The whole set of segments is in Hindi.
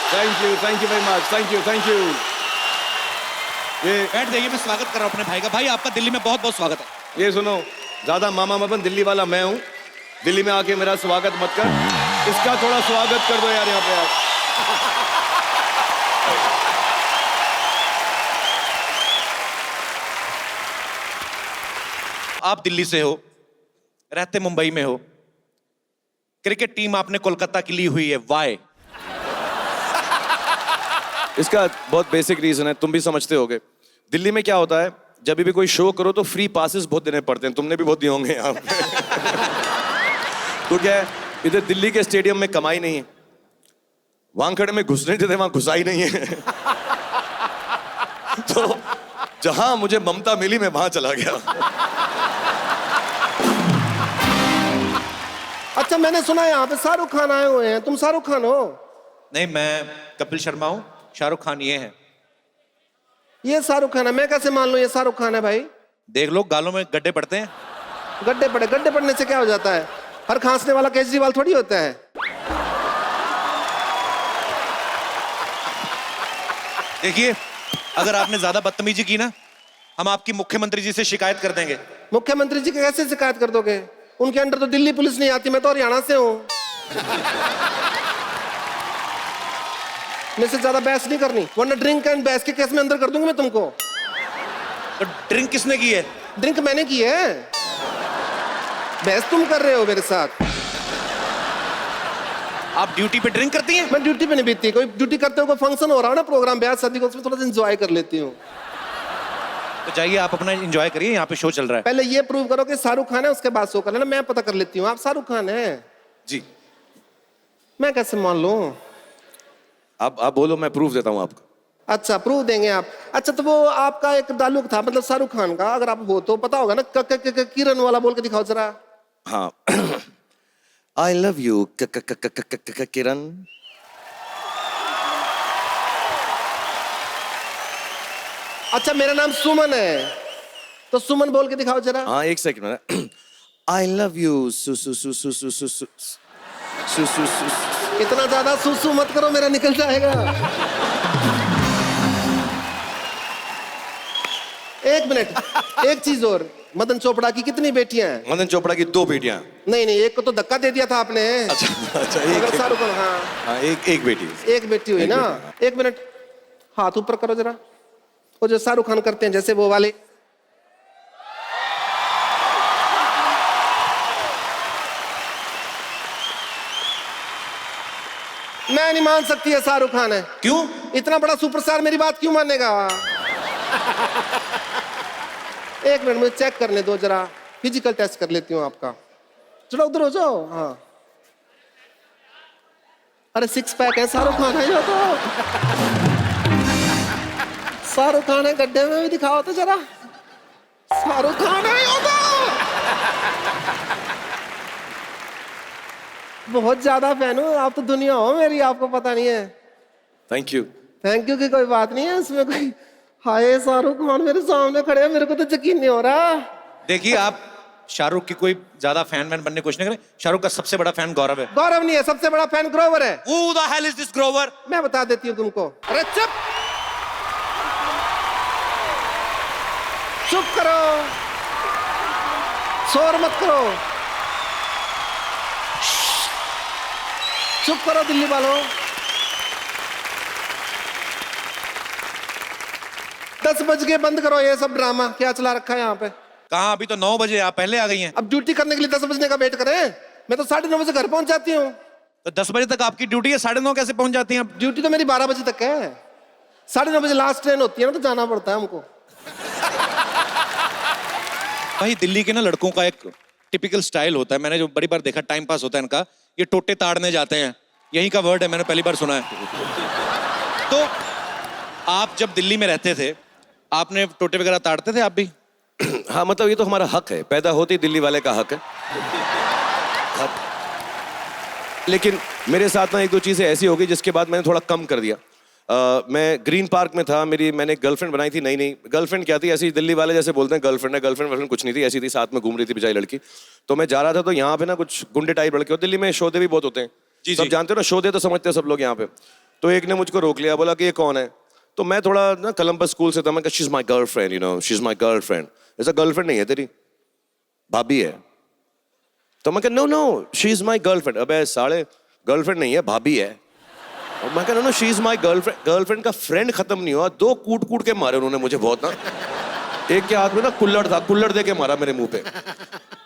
Thank you very much, thank you. ये बैठ जाइए, मैं स्वागत कर रहा हूँ अपने भाई का। भाई आपका दिल्ली में बहुत बहुत स्वागत है। ये सुनो, ज्यादा मामा मत बन, दिल्ली वाला मैं हूँ। दिल्ली में आके मेरा स्वागत मत कर, इसका थोड़ा स्वागत कर दो यार यहाँ पे यार। आप दिल्ली से हो, रहते मुंबई में हो, क्रिकेट टीम आपने कोलकाता की ली हुई है, वाई? इसका बहुत बेसिक रीजन है, तुम भी समझते होगे। दिल्ली में क्या होता है, जब भी कोई शो करो तो फ्री पासेस बहुत देने पड़ते हैं, तुमने भी बहुत दिए होंगे यहाँ पे। तो क्या है, इधर दिल्ली के स्टेडियम में कमाई नहीं है, वानखेड़े में घुसने देते वहां घुसाई नहीं है। तो जहां मुझे ममता मिली मैं वहां चला गया। अच्छा, मैंने सुना है यहाँ पे शाहरुख खान आए हुए हैं, तुम शाहरुख खान हो? नहीं, मैं कपिल शर्मा हूं, शाहरुख खान ये है। ये शाहरुख खान है, मैं कैसे मान लूं ये शाहरुख खान है भाई? देख लो, गालों में गड्ढे पड़ते हैं। गड्ढे पड़ने से क्या हो जाता है? हर खांसने वाला केजरीवाल थोड़ी होता है। देखिए, अगर आपने ज्यादा बदतमीजी की ना, हम आपकी मुख्यमंत्री जी से शिकायत कर देंगे। मुख्यमंत्री जी की कैसे शिकायत कर दोगे? उनके अंडर तो दिल्ली पुलिस नहीं आती, मैं तो हरियाणा से हूँ। मेरे से ज्यादा बहस नहीं करनी, वरना ड्रिंक एंड बहस के केस में अंदर कर दूंगा मैं तुमको। तो ड्रिंक किसने की है? ड्रिंक मैंने की है, बहस तुम कर रहे हो मेरे साथ। आप ड्यूटी पे ड्रिंक करती हैं? मैं ड्यूटी पे नहीं बीतती, कोई ड्यूटी करते हो, कोई फंक्शन हो रहा है ना, प्रोग्राम ब्याह शादी का, उसमें थोड़ा सा एंजॉय कर लेती हूँ। तो जाइए, आप अपना एंजॉय करिए, यहाँ पे शो चल रहा है। पहले ये प्रूव करो कि शाहरुख खान है, उसके बाद शो कर लेना, मैं पता कर लेती हूँ। आप शाहरुख खान है? जी। मैं कैसे मान लूं? आप बोलो, मैं प्रूफ देता हूँ आपको। अच्छा, प्रूफ देंगे आप? अच्छा, तो वो आपका एक डायलॉग था, मतलब शाहरुख खान का, अगर आप हो तो पता होगा ना, किरण वाला बोल के दिखाओ जरा। हाँ। आई लव यू किरण। अच्छा, मेरा नाम सुमन है, तो सुमन बोल के दिखाओ जरा। हाँ, एक सेकंड। आई लव यू सु सु सु सु सु सु सु सु सु सु। इतना ज्यादा सुसु मत करो, मेरा निकल जाएगा। एक मिनट, एक चीज और, मदन चोपड़ा की कितनी बेटियां हैं? मदन चोपड़ा की 2 बेटियां। नहीं, एक को तो धक्का दे दिया था आपने। अच्छा, अगर शाहरुख खान, हाँ, एक बेटी। एक बेटी हुई ना। एक मिनट, हाथ ऊपर करो जरा, वो जो शाहरुख खान करते हैं जैसे वो वाले। मैं नहीं मान सकती है शाहरुख खान है। क्यों? इतना बड़ा सुपरस्टार मेरी बात क्यों मानेगा? एक मिनट, मुझे चेक करने दो जरा, फिजिकल टेस्ट कर लेती हूँ आपका। जरा उधर हो जाओ। हाँ, अरे 6 पैक है, शाहरुख खान है ये तो। शाहरुख खान है, गड्ढे में भी दिखाओ तो जरा। शाहरुख खान है ये तो। बहुत ज्यादा फैन हूँ, आप तो दुनिया हो मेरी, आपको पता नहीं है। Thank you. थैंक यू की कोई बात नहीं है इसमें कोई। हाय, शाहरुख खान मेरे सामने खड़े हैं, मेरे को तो यकीन नहीं हो रहा। देखिए, आप शाहरुख की कोई ज्यादा फैन वैन बनने की कोशिश नहीं करें। शाहरुख का सबसे बड़ा फैन गौरव है। गौरव नहीं है, सबसे बड़ा फैन ग्रोवर है। Who the hell is this Grover? मैं बता देती हूँ तुमको। अरे चुप, चुप करो, शोर मत करो, चुप करो दिल्ली वालों। 10 बज के बंद करो ये सब ड्रामा, क्या चला रखा है यहाँ पे? कहाँ, अभी तो 9 बजे, आप पहले आ गई हैं। अब ड्यूटी करने के लिए 10 बजने का वेट करें? मैं तो 9:30 बजे घर पहुंच जाती हूँ। तो 10 बजे तक आपकी ड्यूटी है, 9:30 कैसे पहुंच जाती हैं आप? ड्यूटी तो मेरी 12 बजे तक है, 9:30 बजे लास्ट ट्रेन होती है ना, तो जाना पड़ता है हमको। भाई, दिल्ली के ना लड़कों का एक टिपिकल स्टाइल होता है, मैंने जो बड़ी बार देखा, टाइम पास होता है इनका, ये टोटे ताड़ने जाते हैं, यही का वर्ड है, मैंने पहली बार सुना है। तो आप जब दिल्ली में रहते थे, आपने टोटे वगैरह ताड़ते थे आप भी? हाँ, मतलब ये तो हमारा हक है, पैदा होते ही दिल्ली वाले का हक है। लेकिन मेरे साथ ना 1-2 चीजें ऐसी हो गई जिसके बाद मैंने थोड़ा कम कर दिया। मैं ग्रीन पार्क में था, मैंने गर्लफ्रेंड बनाई थी। नई गर्लफ्रेंड क्या थी, ऐसी दिल्ली वाले जैसे बोलते हैं गर्लफ्रेंड है, गर्लफ्रेंड कुछ नहीं थी, ऐसी थी, साथ में घूम रही थी बेचारी लड़की। तो मैं जा रहा था, तो यहाँ पे ना कुछ गुंडे टाइप लड़के हो, दिल्ली में शोधे भी बहुत होते हैं, सब जानते हो ना, शोधे तो समझते हैं सब लोग यहाँ पे। तो एक ने मुझको रोक लिया, बोला कि ये कौन है? तो मैं थोड़ा ना कोलंबस स्कूल से था, मैं कहा she is my girlfriend, you know, she is my girlfriend. ऐसा गर्लफ्रेंड नहीं है तेरी, भाभी है। तो मैं कहा no no she is my girlfriend. अबे साले, गर्लफ्रेंड नहीं है, भाभी है। और मैं कहा no she is my girlfriend. Girlfriend का फ्रेंड खत्म नहीं हुआ, 2 कूट के मारे उन्होंने मुझे बहुत ना। एक के हाथ में ना कुल्लड़ था, कुल्लड़ दे के मारा मेरे मुंह पे।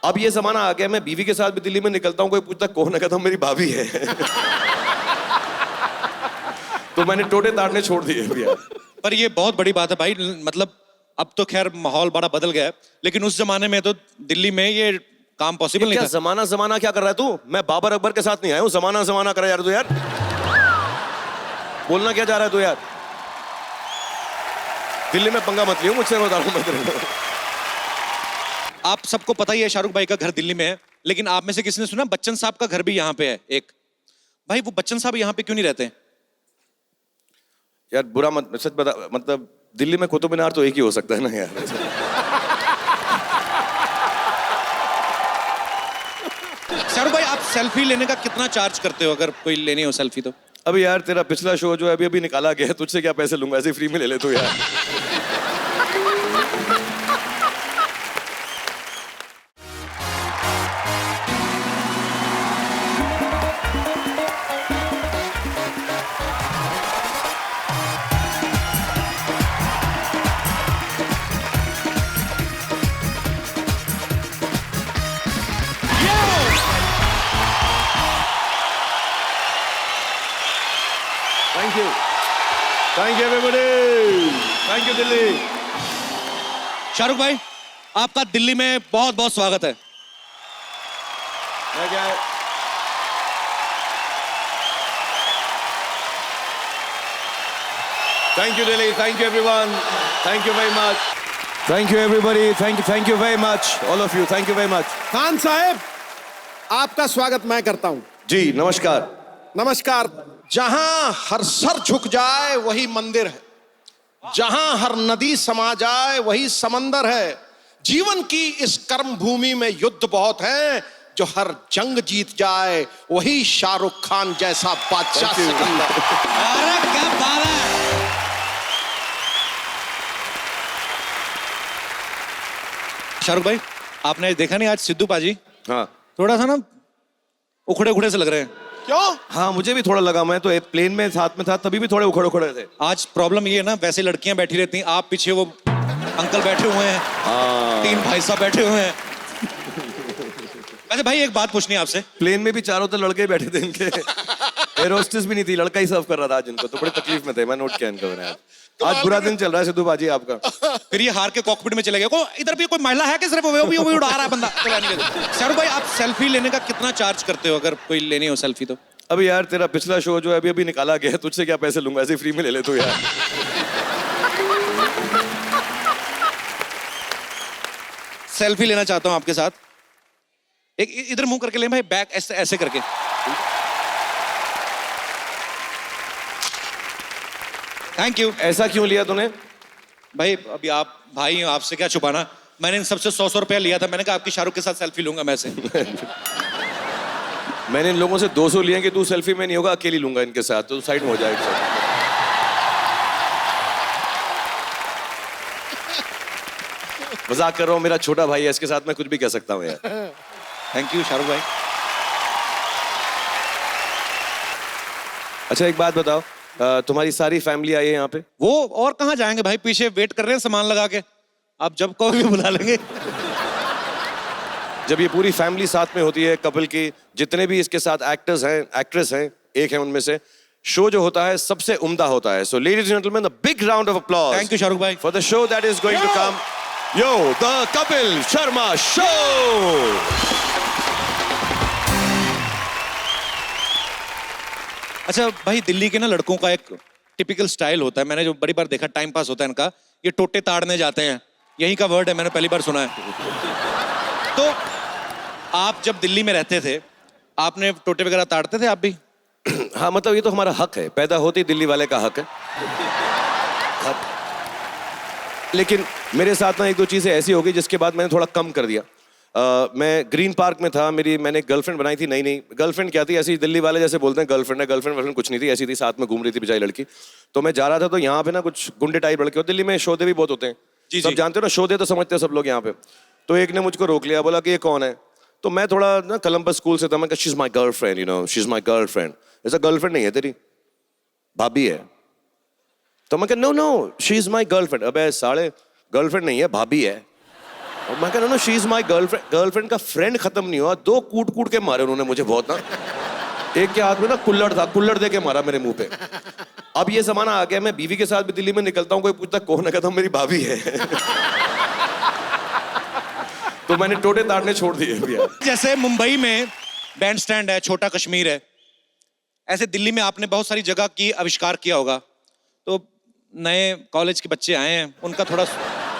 अब ये जमाना आ गया, मैं बीवी के साथ भी दिल्ली में निकलता हूँ, कोई पूछता कौन है, कहता हूँ मेरी भाभी है। तो मैंने टोटे ताड़ने छोड़ दिए भैया। पर ये बहुत बड़ी बात है भाई, मतलब अब तो खैर माहौल बड़ा बदल गया है, लेकिन उस जमाने में तो दिल्ली में ये काम पॉसिबल नहीं क्या था। जमाना जमाना क्या कर रहा है तू? मैं बाबर अकबर के साथ नहीं आया हूँ, जमाना जमाना कर यार तू यार। बोलना क्या चाह रहा है तू यार? दिल्ली में पंगा मत लियो मुझसे, बता रहा हूं मैं तेरे को। आप सबको पता ही है शाहरुख भाई का घर दिल्ली में है, लेकिन आप में से किसी ने सुना बच्चन साहब का घर भी यहाँ पे है एक? भाई वो बच्चन साहब यहाँ पे क्यों नहीं रहते? यार बुरा मत, सच बता, मतलब दिल्ली में कुतुब मीनार तो एक ही हो सकता है ना यार। शाहरुख भाई आप सेल्फी लेने का कितना चार्ज करते हो अगर कोई लेनी हो सेल्फी तो? अभी यार तेरा पिछला शो जो है अभी अभी निकाला गया है, तुझसे क्या पैसे लूंगा, ऐसे फ्री में ले ले तू यार। Thank you everybody, thank you Delhi. Shahrukh भाई आपका दिल्ली में बहुत बहुत स्वागत है। Thank you Delhi, thank you everyone, thank you very much, thank you everybody, thank you very much, all of you, thank you very much. Khan साहब आपका स्वागत मैं करता हूं। जी नमस्कार। नमस्कार। जहां हर सर झुक जाए वही मंदिर है, जहां हर नदी समा जाए वही समंदर है। जीवन की इस कर्म भूमि में युद्ध बहुत है, जो हर जंग जीत जाए वही शाहरुख खान जैसा बादशाह सिकंदर। अरे क्या बात है। शाहरुख भाई आपने देखा नहीं आज सिद्धू पाजी हाँ थोड़ा सा ना उखड़े उखड़े से लग रहे हैं? क्यों? हाँ मुझे भी थोड़ा लगा, मैं तो एक प्लेन में साथ में था तभी भी थोड़े उखड़ उखड़े थे। आज प्रॉब्लम ये है ना, वैसे लड़कियां बैठी रहती हैं, आप पीछे वो अंकल बैठे हुए हैं, 3 भाई साहब बैठे हुए हैं। वैसे भाई एक बात पूछनी है आपसे। प्लेन में भी चारों तरफ लड़के बैठे थे इनके। एयर होस्टेस भी नहीं थी, लड़का ही सर्व कर रहा था आज इनको, तो बड़ी तकलीफ में थे। मैं नोट किया इनको मैंने। आज बुरा दिन चल रहा है सिद्धू बाजी आपका। फिर ये हार के कॉकपिट में चले गए। को इधर भी कोई महिला है कि सिर्फ वो भी उड़ा रहा है बंदा? शाहरुख भाई आप सेल्फी लेने का कितना चार्ज करते हो अगर कोई लेनी हो सेल्फी तो? अभी यार तेरा पिछला शो जो है अभी अभी निकाला गया है, तुझसे क्या पैसे लूंगा, ऐसे फ्री में ले ले तू यार। सेल्फी लेना चाहता हूं आपके साथ। एक इधर मुंह करके ले भाई, बैक ऐसे ऐसे करके। Thank you. ऐसा क्यों लिया तूने? भाई अभी आप भाई हो, आपसे क्या छुपाना। मैंने इन सबसे 100 रुपया लिया था, मैंने कहा आपकी शाहरुख के साथ सेल्फी लूंगा मैं से। मैंने इन लोगों से 200 लिए कि तू सेल्फी में नहीं होगा, अकेली लूंगा इनके साथ, तो साइड में हो जाए। मजाक कर रहा हूँ, मेरा छोटा भाई है, इसके साथ मैं कुछ भी कह सकता हूँ यार। थैंक यू शाहरुख भाई। अच्छा एक बात बताओ, तुम्हारी सारी फैमिली आई है यहाँ पे? वो और कहाँ जाएंगे भाई, पीछे वेट कर रहे हैं सामान लगा के, आप जब कहोगे बुला लेंगे। जब ये पूरी फैमिली साथ में होती है कपल की, जितने भी इसके साथ एक्टर्स हैं, एक्ट्रेस हैं, एक है उनमें से, शो जो होता है सबसे उम्दा होता है। So ladies and gentleman, the big round of applause. Thank you Shahrukh भाई। For the show that is going to come, yo the Kapil Sharma show. अच्छा भाई दिल्ली के ना लड़कों का एक टिपिकल स्टाइल होता है, मैंने जो बड़ी बार देखा, टाइम पास होता है इनका, ये टोटे ताड़ने जाते हैं, यही का वर्ड है, मैंने पहली बार सुना है। तो आप जब दिल्ली में रहते थे, आपने टोटे वगैरह ताड़ते थे आप भी? हाँ मतलब ये तो हमारा हक है, पैदा होते ही दिल्ली वाले का हक है। लेकिन मेरे साथ ना 1-2 चीजें ऐसी हो गई जिसके बाद मैंने थोड़ा कम कर दिया। मैं ग्रीन पार्क में था, मैंने गर्लफ्रेंड बनाई थी। नहीं गर्लफ्रेंड क्या थी, ऐसी दिल्ली वाले जैसे बोलते हैं गर्लफ्रेंड है, गर्लफ्रेंड कुछ नहीं थी, ऐसी थी, साथ में घूम रही थी बेचारी लड़की। तो मैं जा रहा था, तो यहाँ पे ना कुछ गुंडे टाइप लड़के होते, दिल्ली में शोधे भी बहुत होते हैं, जी, सब जी। जानते हो ना, शोधे तो समझते हैं सब लोग यहाँ पे। तो एक ने मुझको रोक लिया, बोला कि ये कौन है। तो मैं थोड़ा ना कोलंबस स्कूल से था, मैं कहा she is my girlfriend, you know, she is my girlfriend. ऐसा गर्लफ्रेंड नहीं है तेरी, भाभी है। तो मैं कहा no she is my girlfriend. अबे साले, गर्लफ्रेंड नहीं है, भाभी है। और मैं कह रहा हूँ she is my girlfriend. Girlfriend का फ्रेंड खत्म नहीं हुआ, 2 कूट के मारे उन्होंने मुझे बहुत ना। एक के हाथ में ना कुल्लड़ था, कुल्लड़ दे के मारा मेरे मुंह पे। अब ये जमाना आ गया, मैं बीवी के साथ भी दिल्ली में निकलता हूँ, कोई पूछता कौन है, कहता हूँ मेरी भाभी है। तो मैंने टोटे ताड़ने छोड़ दिए भैया। जैसे मुंबई में बैंड स्टैंड है, छोटा कश्मीर है, ऐसे दिल्ली में आपने बहुत सारी जगह की आविष्कार किया होगा। तो नए कॉलेज के बच्चे आए हैं, उनका थोड़ा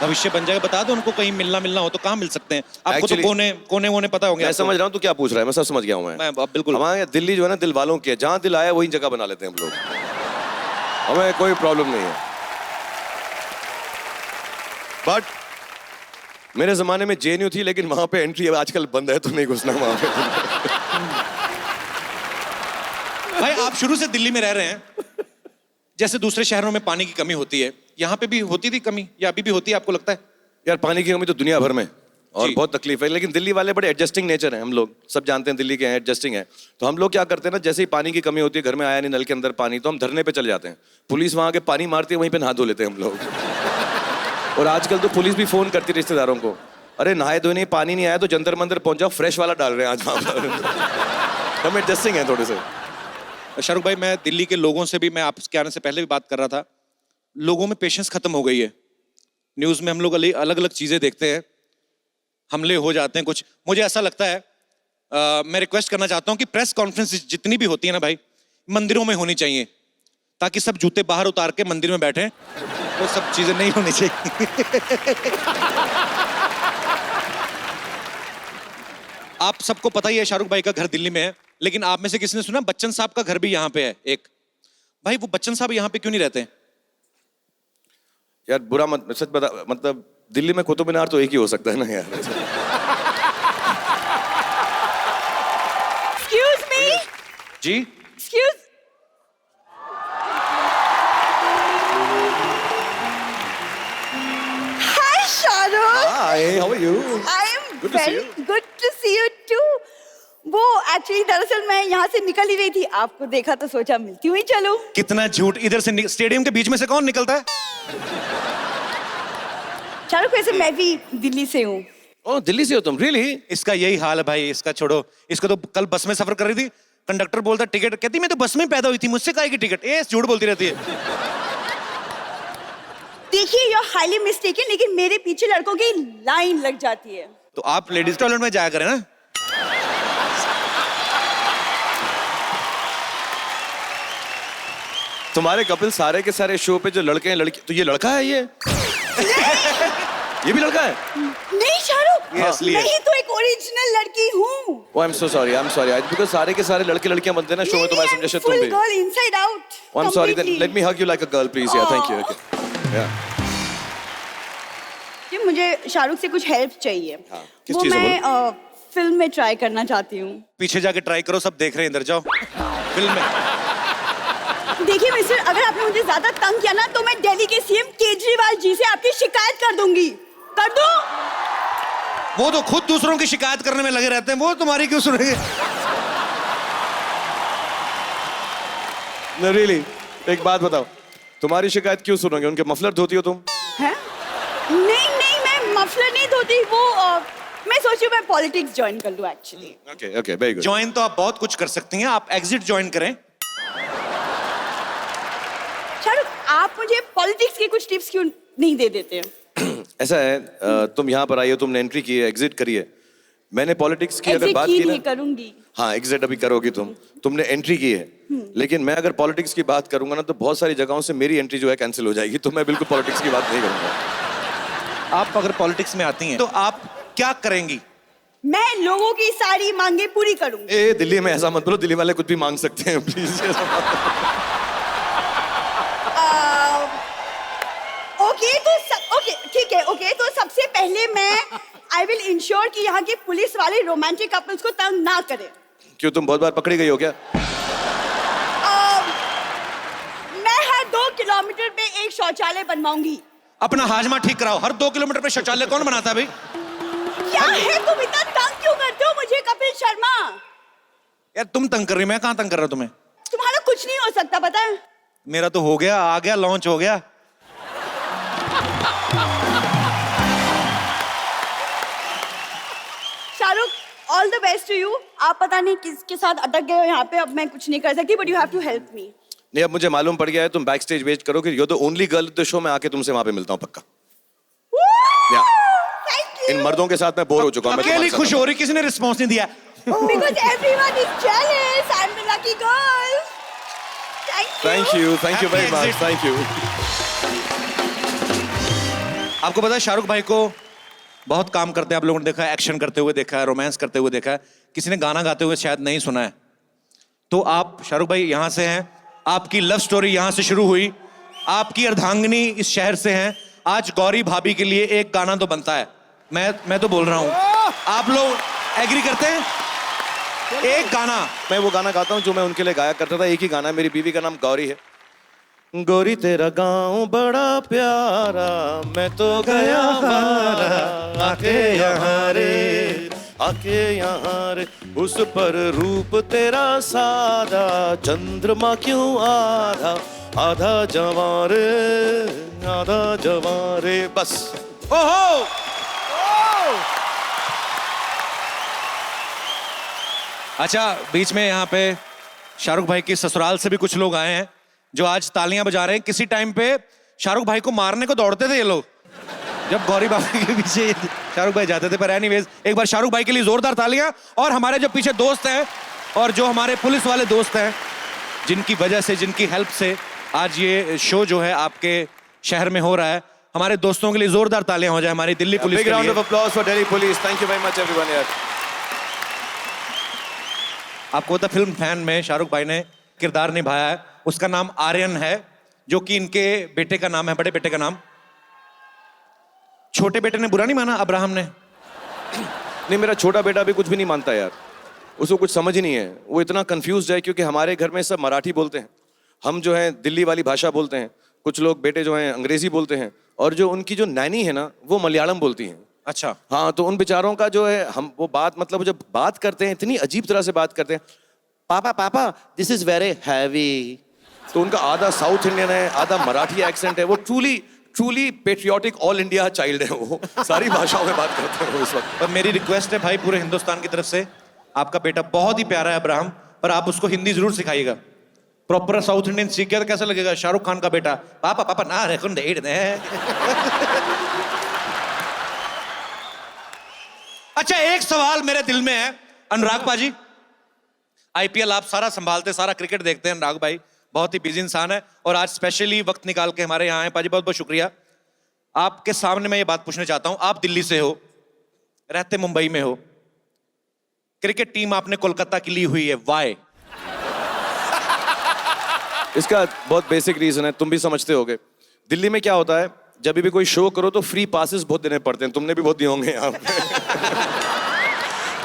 भविष्य बन जाएगा, बता दो उनको, कहीं मिलना हो तो कहाँ मिल सकते हैं आपको? Actually, तो कोने वोने पता होंगे मैं आपको। समझ रहा हूँ तू क्या पूछ रहा है, मैं सब समझ गया हूँ मैं अब बिल्कुल। हमारे यहाँ दिल्ली जो है ना, दिल वालों की है, जहाँ दिल आया वही जगह बना लेते हैं हम लोग, हमें कोई प्रॉब्लम नहीं है। बट मेरे जमाने में जेएनयू थी, लेकिन वहां पे एंट्री अब आजकल बंद है, तो नहीं घुसना वहां पे। भाई आप शुरू से दिल्ली में रह रहे हैं, जैसे दूसरे शहरों में पानी की कमी होती है, यहाँ पे भी होती थी कमी, या अभी भी होती है आपको लगता है? यार पानी की कमी तो दुनिया भर में, और जी। बहुत तकलीफ है, लेकिन दिल्ली वाले बड़े एडजस्टिंग नेचर हैं, हम लोग सब जानते हैं दिल्ली के हैं, एडजस्टिंग है। तो हम लोग क्या करते हैं ना, जैसे ही पानी की कमी होती है, घर में आया नहीं नल के अंदर पानी, तो हम धरने पे चले जाते हैं, पुलिस वहां के पानी मारती है, वहीं पे नहा धो लेते हैं हम लोग। और आजकल तो पुलिस भी फोन करती है रिश्तेदारों को, अरे नहाए धोए नहीं, पानी नहीं आया तो जंतर मंदिर पहुंच जाओ, फ्रेश वाला डाल रहे हैं आज वहां पर। हम एडजस्टिंग है थोड़े से। शाहरुख भाई, मैं दिल्ली के लोगों से भी, मैं आपके आने से पहले भी बात कर रहा था, लोगों में पेशेंस खत्म हो गई है। न्यूज़ में हम लोग अलग अलग चीज़ें देखते हैं, हमले हो जाते हैं कुछ। मुझे ऐसा लगता है, मैं रिक्वेस्ट करना चाहता हूँ कि प्रेस कॉन्फ्रेंस जितनी भी होती है ना भाई, मंदिरों में होनी चाहिए, ताकि सब जूते बाहर उतार के मंदिर में बैठे, वो सब चीज़ें नहीं होनी चाहिए। आप सबको पता ही है शाहरुख भाई का घर दिल्ली में है, लेकिन आप में से किसी ने सुना बच्चन साहब का घर भी यहाँ पे है एक? भाई वो बच्चन साहब यहाँ पे क्यों नहीं रहते? यार बुरा मत, सच बता, मतलब दिल्ली में कुतुब मीनार तो एक ही हो सकता है ना यार। Excuse me? Ji Excuse? Hi, Shahrukh. Hi, how are you? I am Good to see very you. good to see you too. वो एक्चुअली दरअसल मैं यहाँ से निकल ही रही थी, आपको देखा तो सोचा मिलती हुई चलूं। कितना झूठ, इधर से स्टेडियम के बीच में से कौन निकलता है? शाहरुख, वैसे मैं भी दिल्ली से हूँ। ओह दिल्ली से हो तुम? रियली? इसका यही हाल है भाई, इसका छोड़ो। इसको तो कल बस में सफर कर रही थी, कंडक्टर बोलता टिकट, कहती मैं तो बस में पैदा हुई थी, मुझसे काहे की टिकट? ए झूठ बोलती रहती है। देखिए, यू आर हाईली मिस्टेकन, लेकिन मेरे पीछे लड़कों की लाइन लग जाती है। तो आप लेडीज टॉयलेट में जाया करें ना। तुम्हारे कपिल सारे के सारे शो पे जो लड़के हैं लड़की, तो ये लड़का है ये? ये भी लड़का है? नहीं शाहरुख, ये असली है। मैं ही तो एक ओरिजिनल लड़की हूँ। Oh, I'm so sorry, I'm sorry. Because सारे के सारे लड़के लड़कियां बनते हैं ना शो में, तो मैं समझा तुम फुल भी। Girl inside out. Oh, I'm sorry. Then let me hug you like a girl, please. Yeah, thank you. Okay. Yeah. कि मुझे शाहरुख से कुछ हेल्प चाहिए। हाँ, किस वो चीज़ से मैं फिल्म में ट्राई करना चाहती हूँ। पीछे जाके ट्राई करो, सब देख रहे हैं, इधर जाओ फिल्म में। देखिए मिस्टर, अगर आपने मुझे ज्यादा तंग किया ना, तो मैं दिल्ली के सीएम केजरीवाल जी से आपकी शिकायत कर दूंगी। कर दूं? वो तो खुद दूसरों की शिकायत करने में लगे रहते हैं, वो तुम्हारी क्यों सुनेंगे? No, really. एक बात बताओ, तुम्हारी शिकायत क्यों सुनोगे? उनके मफलर धोती हो तुम? हैं? नहीं नहीं, मैं मफलर नहीं धोती, वो मैं सोची मैं पॉलिटिक्स ज्वाइन कर लूं actually. Okay, okay, very good. Join तो आप बहुत कुछ कर सकती हैं, आप एग्जिट ज्वाइन करें। शाहरुख, आप मुझे पॉलिटिक्स की कुछ टिप्स क्यों नहीं दे देते? ऐसा है, तुम यहाँ पर आई हो, तुमने एंट्री की है, एग्जिट करी है। मैंने पॉलिटिक्स की अगर एग्जिट बात की की नहीं ना, करूंगी। हाँ एग्जिट अभी करोगी तुमने एंट्री की है, लेकिन मैं अगर पॉलिटिक्स की बात करूंगा ना, तो बहुत सारी जगहों से मेरी एंट्री जो है कैंसिल हो जाएगी, तो मैं बिल्कुल पॉलिटिक्स की बात नहीं करूंगा। आप अगर पॉलिटिक्स में आती हैं तो आप क्या करेंगी? मैं लोगों की सारी मांगे पूरी करूंगी। ए दिल्ली में ऐसा मत बोलो, दिल्ली वाले कुछ भी मांग सकते हैं, प्लीज। ओके तो ओके ठीक है ओके तो सबसे पहले मैं आई विल इंश्योर कि यहाँ के पुलिस वाले रोमांटिक कपल्स को तंग ना करें। क्यों तुम बहुत बार पकड़ी गई हो क्या? मैं हर 2 किलोमीटर पे एक शौचालय बनवाऊंगी। अपना हाजमा ठीक कराओ। हर 2 किलोमीटर पे शौचालय कौन बनाता है भाई? क्या है तुम इतना तंग क्यों करते हो मुझे कपिल शर्मा? यार तुम तंग कर रही, मैं कहाँ तंग कर रहा हूँ तुम्हें? तुम्हारा कुछ नहीं हो सकता पता है। मेरा तो हो गया, आ गया, लॉन्च हो गया। Shahrukh all the best to you. आप पता नहीं किसके साथ अटक गए हो यहाँ पे, अब मैं कुछ नहीं कर सकती but you have to help me. नहीं, अब मुझे मालूम पड़ गया है तुम बैक स्टेज वेट करो कि you're the only girl at the show। मैं आके तुमसे वहां पे मिलता हूँ पक्का। या थैंक यू। इन मर्दों के साथ मैं बोर हो चुका हूँ। मैं अकेली तुम्हारे खुश साथ हो रही, किसी ने रिस्पॉन्स नहीं दिया। Because everyone is jealous. I'm the lucky girl. Thank you. Thank you very Happy much, exit. thank you। आपको पता है शाहरुख भाई को बहुत काम करते हैं आप लोगों ने देखा है, एक्शन करते हुए देखा है, रोमांस करते हुए देखा है, किसी ने गाना गाते हुए शायद नहीं सुना है। तो आप शाहरुख भाई यहाँ से हैं, आपकी लव स्टोरी यहाँ से शुरू हुई, आपकी अर्धांगिनी इस शहर से हैं। आज गौरी भाभी के लिए एक गाना तो बनता है। मैं तो बोल रहा हूँ, आप लोग एग्री करते हैं? एक गाना। मैं वो गाना गाता हूँ जो मैं उनके लिए गाया करता था। एक ही गाना है, मेरी बीवी का नाम गौरी है। गोरी तेरा गांव बड़ा प्यारा, मैं तो गया मारा, आके यहाँ रे, आके यहाँ रे, उस पर रूप तेरा सादा, चंद्रमा क्यों आधा, आधा जवां रे, आधा जवां रे। बस। ओहो, अच्छा बीच में यहाँ पे शाहरुख भाई की ससुराल से भी कुछ लोग आए हैं जो आज तालियां बजा रहे हैं। किसी टाइम पे शाहरुख भाई को मारने को दौड़ते थे ये लोग, जब गौरी बाबा के पीछे शाहरुख भाई जाते थे। पर एनीवेज, एक बार शाहरुख भाई के लिए जोरदार तालियां। और हमारे जो पीछे दोस्त हैं और जो हमारे पुलिस वाले दोस्त हैं, जिनकी वजह से, जिनकी हेल्प से आज ये शो जो है आपके शहर में हो रहा है, हमारे दोस्तों के लिए जोरदार तालियां हो जाए हमारी दिल्ली पुलिस बिग के राउंड लिए। Of applause for Delhi police. Thank you very much everyone यार। आपको पता फिल्म फैन में शाहरुख भाई ने किरदार निभाया है, उसका नाम आर्यन है, जो कि इनके बेटे का नाम है, बड़े बेटे का नाम। छोटे बेटे ने बुरा नहीं माना अब्राहम ने? नहीं, मेरा छोटा बेटा भी कुछ भी नहीं मानता यार, उसको कुछ समझ ही नहीं है। वो इतना कंफ्यूज है क्योंकि हमारे घर में सब मराठी बोलते हैं, हम जो है दिल्ली वाली भाषा बोलते हैं, कुछ लोग बेटे जो हैं अंग्रेजी बोलते हैं, और जो उनकी जो नैनी है ना वो मलयालम बोलती हैं। अच्छा। हाँ, तो उन बेचारों का जो है, हम वो बात मतलब जब बात करते हैं इतनी अजीब तरह से बात करते हैं, पापा पापा दिस इज वेरी हैवी। तो उनका आधा साउथ इंडियन है, आधा मराठी एक्सेंट है। वो truly patriotic all India child है, वो सारी भाषाओं में बात करते हैं वो इस वक्त। और मेरी रिक्वेस्ट है भाई पूरे हिंदुस्तान की तरफ से, आपका बेटा बहुत ही प्यारा है अब्राहम, पर आप उसको हिंदी जरूर सिखाइएगा। प्रॉपर साउथ इंडियन सीख गया तो कैसा लगेगा? शाहरुख खान का बेटा पापा पापा ना रे कुंडे दे। अच्छा, एक सवाल मेरे दिल में है अनुराग पाजी, आईपीएल आप सारा संभालते, सारा क्रिकेट देखते हैं। अनुराग भाई बहुत ही बिजी इंसान है और आज स्पेशली वक्त निकाल के हमारे यहाँ आए। पाजी बहुत बहुत शुक्रिया। आपके सामने मैं ये बात पूछना चाहता हूं, आप दिल्ली से हो, रहते मुंबई में हो, क्रिकेट टीम आपने कोलकाता की ली हुई है, वाई? इसका बहुत बेसिक रीजन है, तुम भी समझते होगे। दिल्ली में क्या होता है, जब भी कोई शो करो तो फ्री पासेस बहुत देने पड़ते हैं, तुमने भी बहुत दिए होंगे यहाँ पे।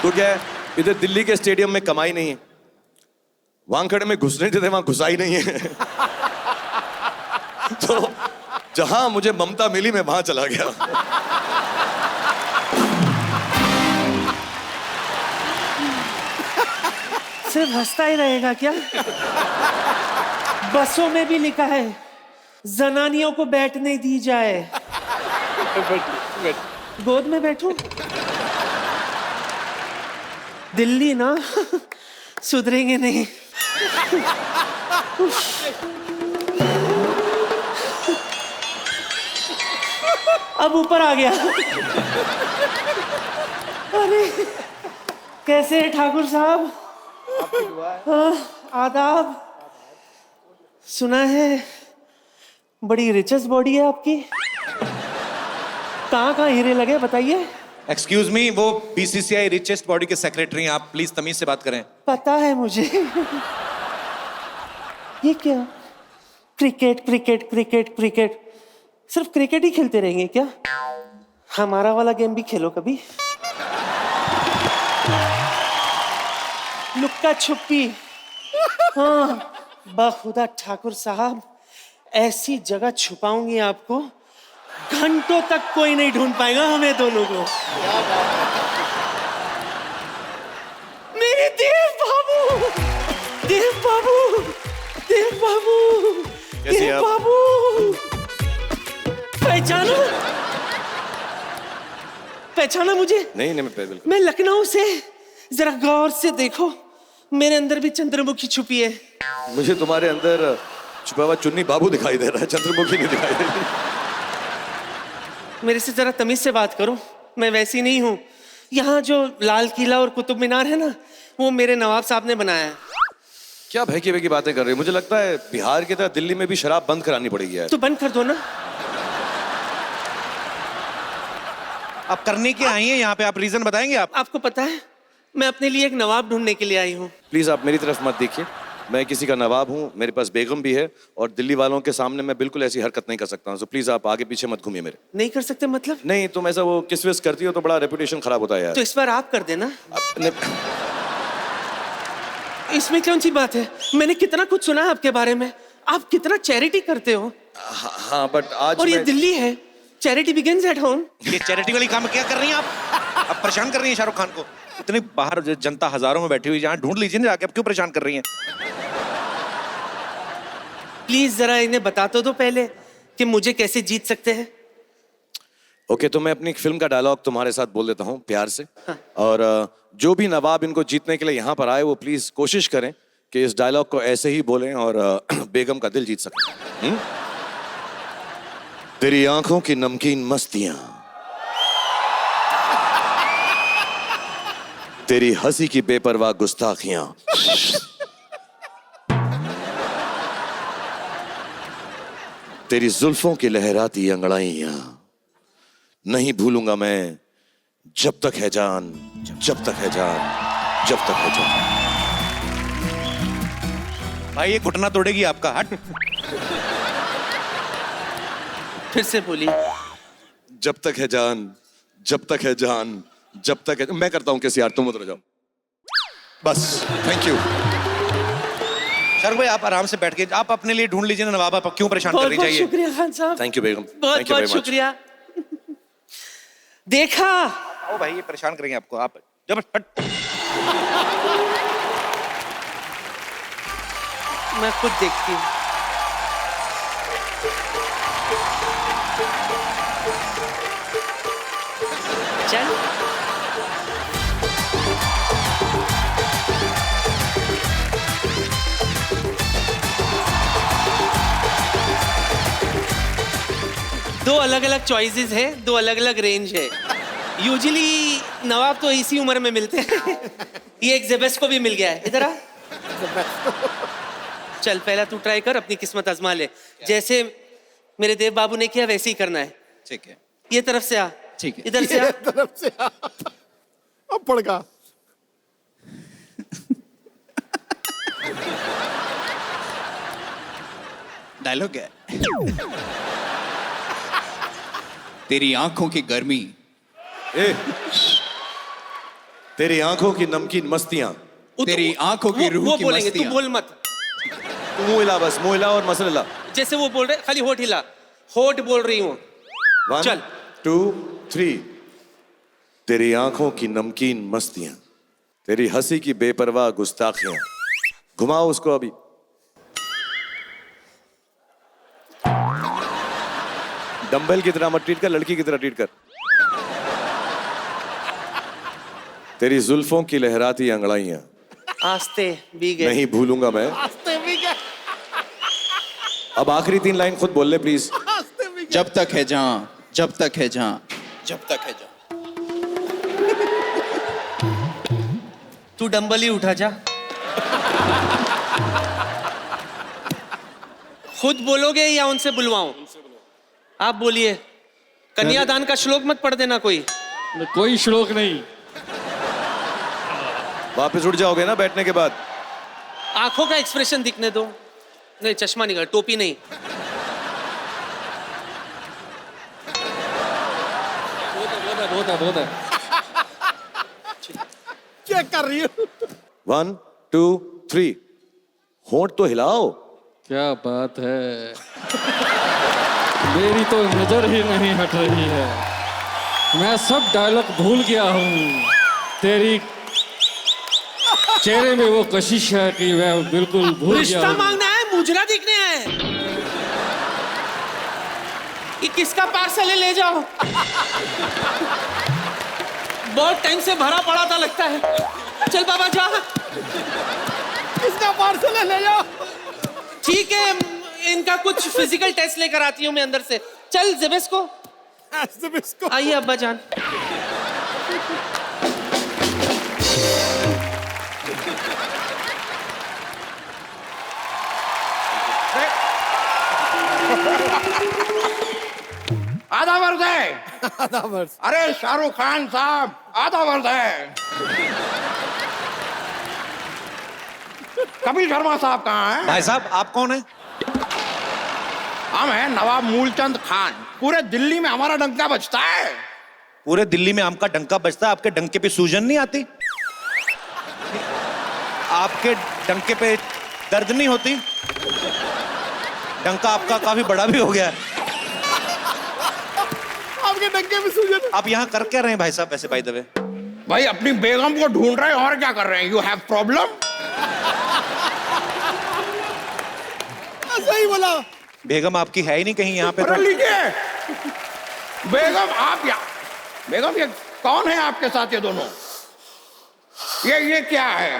तो क्या है, इधर दिल्ली के स्टेडियम में कमाई नहीं है, वानखेड़े में घुसने देते वहां घुसाई नहीं है। तो जहां मुझे ममता मिली मैं वहां चला गया। सिर्फ हंसता ही रहेगा क्या? बसों में भी लिखा है जनानियों को बैठने दी जाए। गोद में बैठूं? दिल्ली ना सुधरेंगे नहीं। अब ऊपर आ गया। अरे कैसे हैं ठाकुर साहब? आदाब। सुना है बड़ी रिचेस्ट बॉडी है आपकी, कहाँ हीरे लगे बताइए? एक्सक्यूज मी, वो बीसीसीआई रिचेस्ट बॉडी के सेक्रेटरी हैं, आप प्लीज तमीज से बात करें। पता है मुझे। ये क्या? क्रिकेट क्रिकेट क्रिकेट क्रिकेट, सिर्फ क्रिकेट ही खेलते रहेंगे क्या? हमारा वाला गेम भी खेलो कभी। लुक्का छुपी। हाँ, बाखुदा ठाकुर साहब, ऐसी जगह छुपाऊंगी आपको, घंटों तक कोई नहीं ढूंढ पाएगा हमें दोनों को। मेरे देव बाबू, देव बाबू, देव बाबू, कैसी देव आप? बाबू, पहचाना? पहचाना मुझे? नहीं नहीं, मैं बिल्कुल। मैं लखनऊ से। जरा गौर से देखो, मेरे अंदर भी चंद्रमुखी छुपी है। मुझे तुम्हारे अंदर छुपा हुआ चुन्नी बाबू दिखाई दे रहा है, चंद्रमुखी नहीं दिखाई दे रही। मेरे से जरा तमीज से बात करो, मैं वैसी नहीं हूँ। यहाँ जो लाल किला और कुतुब मीनार है ना, वो मेरे नवाब साहब ने बनाया है। क्या भय की बातें कर रही हो? मुझे लगता है बिहार की तरह दिल्ली में भी शराब बंद करानी पड़ेगी यार। तो बंद कर दो ना। आप करने के आई हैं यहाँ पे, आप रीजन बताएंगे? आप आपको पता है, मैं अपने लिए एक नवाब ढूंढने के लिए आई हूँ। प्लीज आप मेरी तरफ मत देखिए, मैं किसी का नवाब हूँ, मेरे पास बेगम भी है, और दिल्ली वालों के सामने मैं बिल्कुल ऐसी हरकत नहीं कर सकता हूँ। सो प्लीज आप आगे पीछे मत घूमिए मेरे। नहीं कर सकते मतलब? नहीं, तुम ऐसा वो किस विस करती हो तो बड़ा रेपुटेशन खराब होता है यार। तो इस बार आप कर देना। अपने इसमें कौन सी बात है? मैंने कितना कुछ सुना है आपके बारे में, आप कितना चैरिटी करते हो। हाँ, बट आज और ये मैं- दिल्ली है, चैरिटी बिगिंस एट होम। ये चैरिटी वाली काम क्या कर रही हैं आप परेशान कर रही हैं शाहरुख खान को। इतनी बाहर जनता हजारों में बैठी हुई, जहाँ ढूंढ लीजिए ना जाके, आप क्यों परेशान कर रही हैं? प्लीज जरा इन्हें बता तो दो पहले कि मुझे कैसे जीत सकते हैं। ओके, तो मैं अपनी एक फिल्म का डायलॉग तुम्हारे साथ बोल देता हूँ प्यार से। और जो भी नवाब इनको जीतने के लिए यहाँ पर आए, वो प्लीज कोशिश करें कि इस डायलॉग को ऐसे ही बोलें और बेगम का दिल जीत सकें। तेरी आंखों की नमकीन मस्तियां, तेरी हंसी की बेपरवाह गुस्ताखियां, तेरी जुल्फों की लहराती अंगड़ाइयां, नहीं भूलूंगा मैं जब तक है जान, जब तक है जान, जब तक है जान। भाई ये घुटना तोड़ेगी आपका, हट। फिर से बोली। जब तक है जान, जब तक है जान, जब तक है। मैं करता हूं कैसे यार, तुम उतर जाओ बस। Thank you. शाहरुख भाई आप आराम से बैठ के आप अपने लिए ढूंढ लीजिए ना नवाब, आप क्यों परेशान कर बहुत रही बहुत चाहिए? शुक्रिया खान साहब, थैंक यू बेगम, बहुत थैंक यू बहुत वेरी मच। शुक्रिया। देखा, ओ भाई ये परेशान करेंगे आपको, आप जब हट। मैं खुद देखती हूँ। चल। दो अलग अलग चॉइसेस है, दो अलग अलग रेंज है। यूजुअली नवाब तो इसी उम्र में मिलते हैं। ये एक जेबेस को भी मिल गया है। इधर आ। चल पहला तू ट्राई कर, अपनी किस्मत आजमा ले। जैसे मेरे देव बाबू ने किया वैसे ही करना है। ठीक है, ये तरफ से आ। ठीक है। इधर से आ। तरफ से अब पड़गा। डायलॉग है, तेरी आंखों की गर्मी, ए, तेरी आंखों की नमकीन मस्तियां, तेरी आंखों की रूह वो की बोलेंगे, तू मस्तियां। बोल मत। तू मुंह हिला, बस मुंह हिला और मसल हिला। जैसे वो बोल रहे, खाली होठ हिला। होठ बोल रही हूँ। 1 चल। 2 3। तेरी आंखों की नमकीन मस्तियां, तेरी हंसी की बेपरवाह गुस्ताखियां। घुमाओ उसको अभी। डंबल की तरह मत ट्रीट कर, लड़की की तरह ट्रीट कर। तेरी जुल्फों की लहराती अंगड़ाइयां, आस्ते भी गए। नहीं भूलूंगा मैं। अब आखिरी 3 लाइन खुद बोल ले प्लीज। जब तक है जहां, जब तक है जहां, जब तक है जहां। तू डंबल ही उठा जा। खुद बोलोगे या उनसे बुलवाऊं? आप बोलिए। कन्यादान का श्लोक मत पढ़ देना कोई। कोई श्लोक नहीं। वापस उठ जाओगे ना बैठने के बाद? आंखों का एक्सप्रेशन दिखने दो। नहीं, चश्मा नहीं कर, टोपी नहीं। बहुत है बहुत है। चेक कर रही हूँ। 1 2 3 होंठ तो हिलाओ। क्या बात है, मेरी तो नजर ही नहीं हट रही है। मैं सब डायलॉग भूल गया हूँ। तेरी चेहरे में वो कशिश है कि मैं बिल्कुल भूल गया रिश्ता हूँ। मांगना है, मुजरा देखने है। ये किसका पार्सल है, ले जाओ। बहुत टाइम से भरा पड़ा था लगता है। चल बाबा जा। किसका पार्सल है, ले जाओ। ठीक है, इनका कुछ फिजिकल टेस्ट लेकर आती हूँ मैं अंदर से। चल ज़ेबेस्को, आइए अब्बा जान। आधा वर्ष है। आधा वर्ष। अरे शाहरुख खान साहब, आधा वर्ष है। कपिल शर्मा साहब कहाँ हैं? भाई साहब आप कौन है? हम हैं नवाब मूलचंद खान। पूरे दिल्ली में हमारा डंका बजता है। पूरे दिल्ली में आम का डंका बजता है, आपके डंके पे सूजन नहीं आती? आपके डंके पे दर्द नहीं होती? डंका आपका काफी बड़ा भी हो गया है। आपके डंके में सूजन। आप यहाँ कर क्या रहे हैं भाई साहब वैसे बाय द वे? भाई अपनी बेगम को ढूंढ रहे हैं, और क्या कर रहे हैं? You have problem? सही बोला। बेगम आपकी है ही नहीं कहीं यहाँ पे अरे तो। लीजिए बेगम, आप या बेगम, ये कौन है आपके साथ ये दोनों? ये क्या है?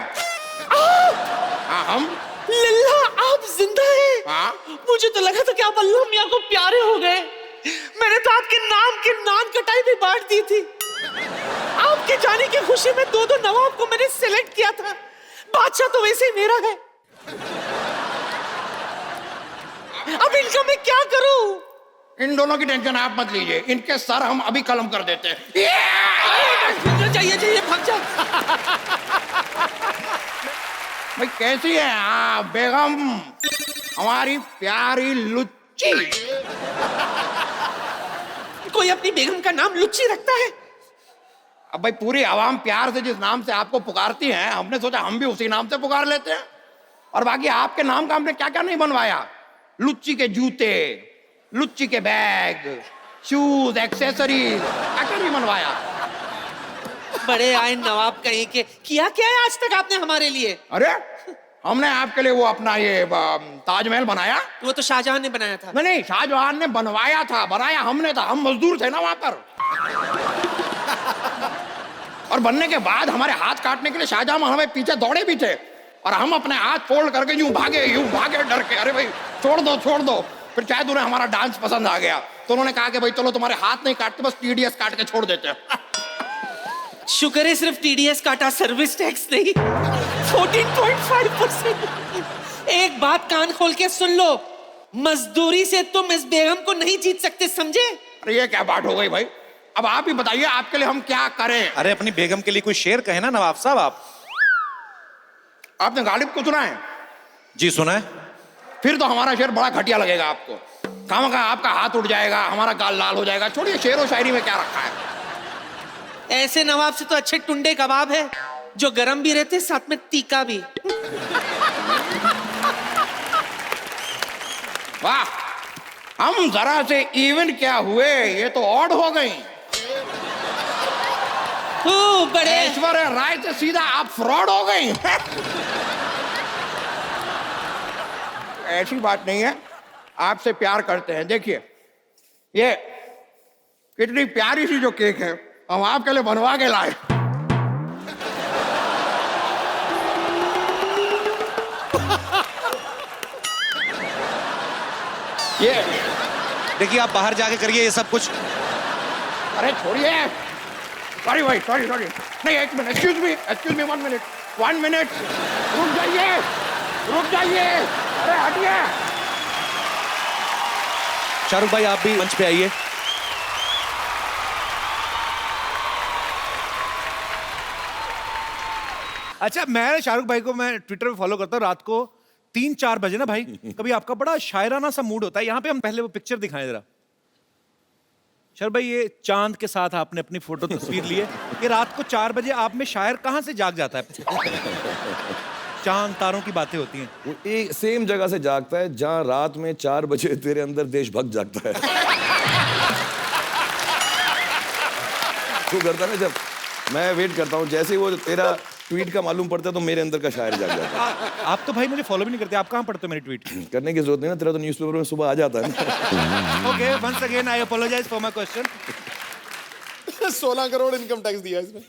हाँ, हम लल्ला आप जिंदा हैं? हाँ? मुझे तो लगा था कि आप अल्लाह मियां को प्यारे हो गए। मैंने तो आपके नाम की नान कटाई भी बांट दी थी। आपके जाने की खुशी में 2-2 नवाब को मैंने सिलेक्ट किया था। बादशाह तो वैसे ही मेरा है। अब इनका मैं क्या करूं? इन दोनों की टेंशन आप मत लीजिए, इनके सर हम अभी कलम कर देते हैं। चाहिए भाग जा। भाई कैसी है आप बेगम, हमारी प्यारी लुच्ची? कोई अपनी बेगम का नाम लुच्ची रखता है? अब भाई पूरी आवाम प्यार से जिस नाम से आपको पुकारती है, हमने सोचा हम भी उसी नाम से पुकार लेते हैं। और बाकी आपके नाम का हमने क्या क्या नहीं बनवाया। लुच्ची के जूते, लुच्ची के बैग, शूज, एक्सेसरीज, क्या क्या नहीं बनवाया। बड़े आए नवाब कहीं के। किया क्या है आज तक आपने हमारे लिए? अरे हमने आपके लिए वो अपना ये ताजमहल बनाया। वो तो शाहजहां ने बनाया था। नहीं, शाहजहां ने बनवाया था, बनाया हमने था। हम मजदूर थे ना वहां पर। और बनने के बाद हमारे हाथ काटने के लिए शाहजहां हमें पीछे दौड़े भी थे, और हम अपने हाथ फोल्ड करके यूं भागे डर के। अरे भाई छोड़ दो। फिर शायद उन्हें हमारा डांस पसंद आ गया, तो उन्होंने कहा कि भाई चलो तुम्हारे हाथ नहीं काटते, बस टीडीएस काट के छोड़ देते हैं। शुक्र है सिर्फ टीडीएस काटा, सर्विस टैक्स नहीं। 14.5%। एक बात कान खोल के सुन लो, मजदूरी से तुम इस बेगम को नहीं जीत सकते, समझे? अरे ये क्या बात हो गई भाई? अब आप ही बताइए, आपके लिए हम क्या करें? अरे अपनी बेगम के लिए कोई शेर कहे ना नवाब साहब आप। आपने गालिब को सुना है? जी सुना है। फिर तो हमारा शेर बड़ा घटिया लगेगा आपको। खामखा आपका हाथ उठ जाएगा, हमारा गाल लाल हो जाएगा। छोड़िए, शेर और शायरी में क्या रखा है। ऐसे नवाब से तो अच्छे टुंडे कबाब है, जो गरम भी रहते साथ में तीखा भी। वाह, हम जरा से इवन क्या हुए, ये तो ऑड हो गई। बड़े ऐश्वर्या राय से सीधा आप फ्रॉड हो गई। ऐसी बात नहीं है, आपसे प्यार करते हैं। देखिए ये कितनी प्यारी सी जो केक है, हम आपके लिए बनवा के लाए। ये देखिए आप बाहर जाके करिए ये सब कुछ। अरे छोड़िए, सॉरी भाई, सॉरी। नहीं, एक मिनट, एक्सक्यूज मी 1 मिनट। रुक जाइए। अरे हटिए। शाहरुख भाई आप भी मंच पे आइए। अच्छा, मैं शाहरुख भाई को मैं ट्विटर पे फॉलो करता हूँ। रात को 3-4 बजे ना भाई, कभी आपका बड़ा शायराना सा मूड होता है। यहाँ पे हम पहले वो पिक्चर दिखाएं जरा। शाहरुख भाई, ये चांद के साथ आपने अपनी फोटो तस्वीर ली है। ये रात को 4 बजे आप में शायर कहाँ से जाग जाता है? चांद तारों की बातें होती हैं। वो एक सेम जगह से जागता है जहाँ रात में 4 बजे तेरे अंदर देशभक्त जागता है। तू करता ना, जब मैं वेट करता हूँ, जैसे ही वो तेरा ट्वीट का मालूम पड़ता है तो मेरे अंदर का शायर जाग जाता है। आप तो भाई मुझे फॉलो भी नहीं करते, आप कहाँ पढ़ते हो मेरे ट्वीट? करने की जरूरत नहीं ना, तेरा तो न्यूज़पेपर में सुबह आ जाता है ना। Okay, once again I apologise for my question. 16 crore income tax दिया इसने।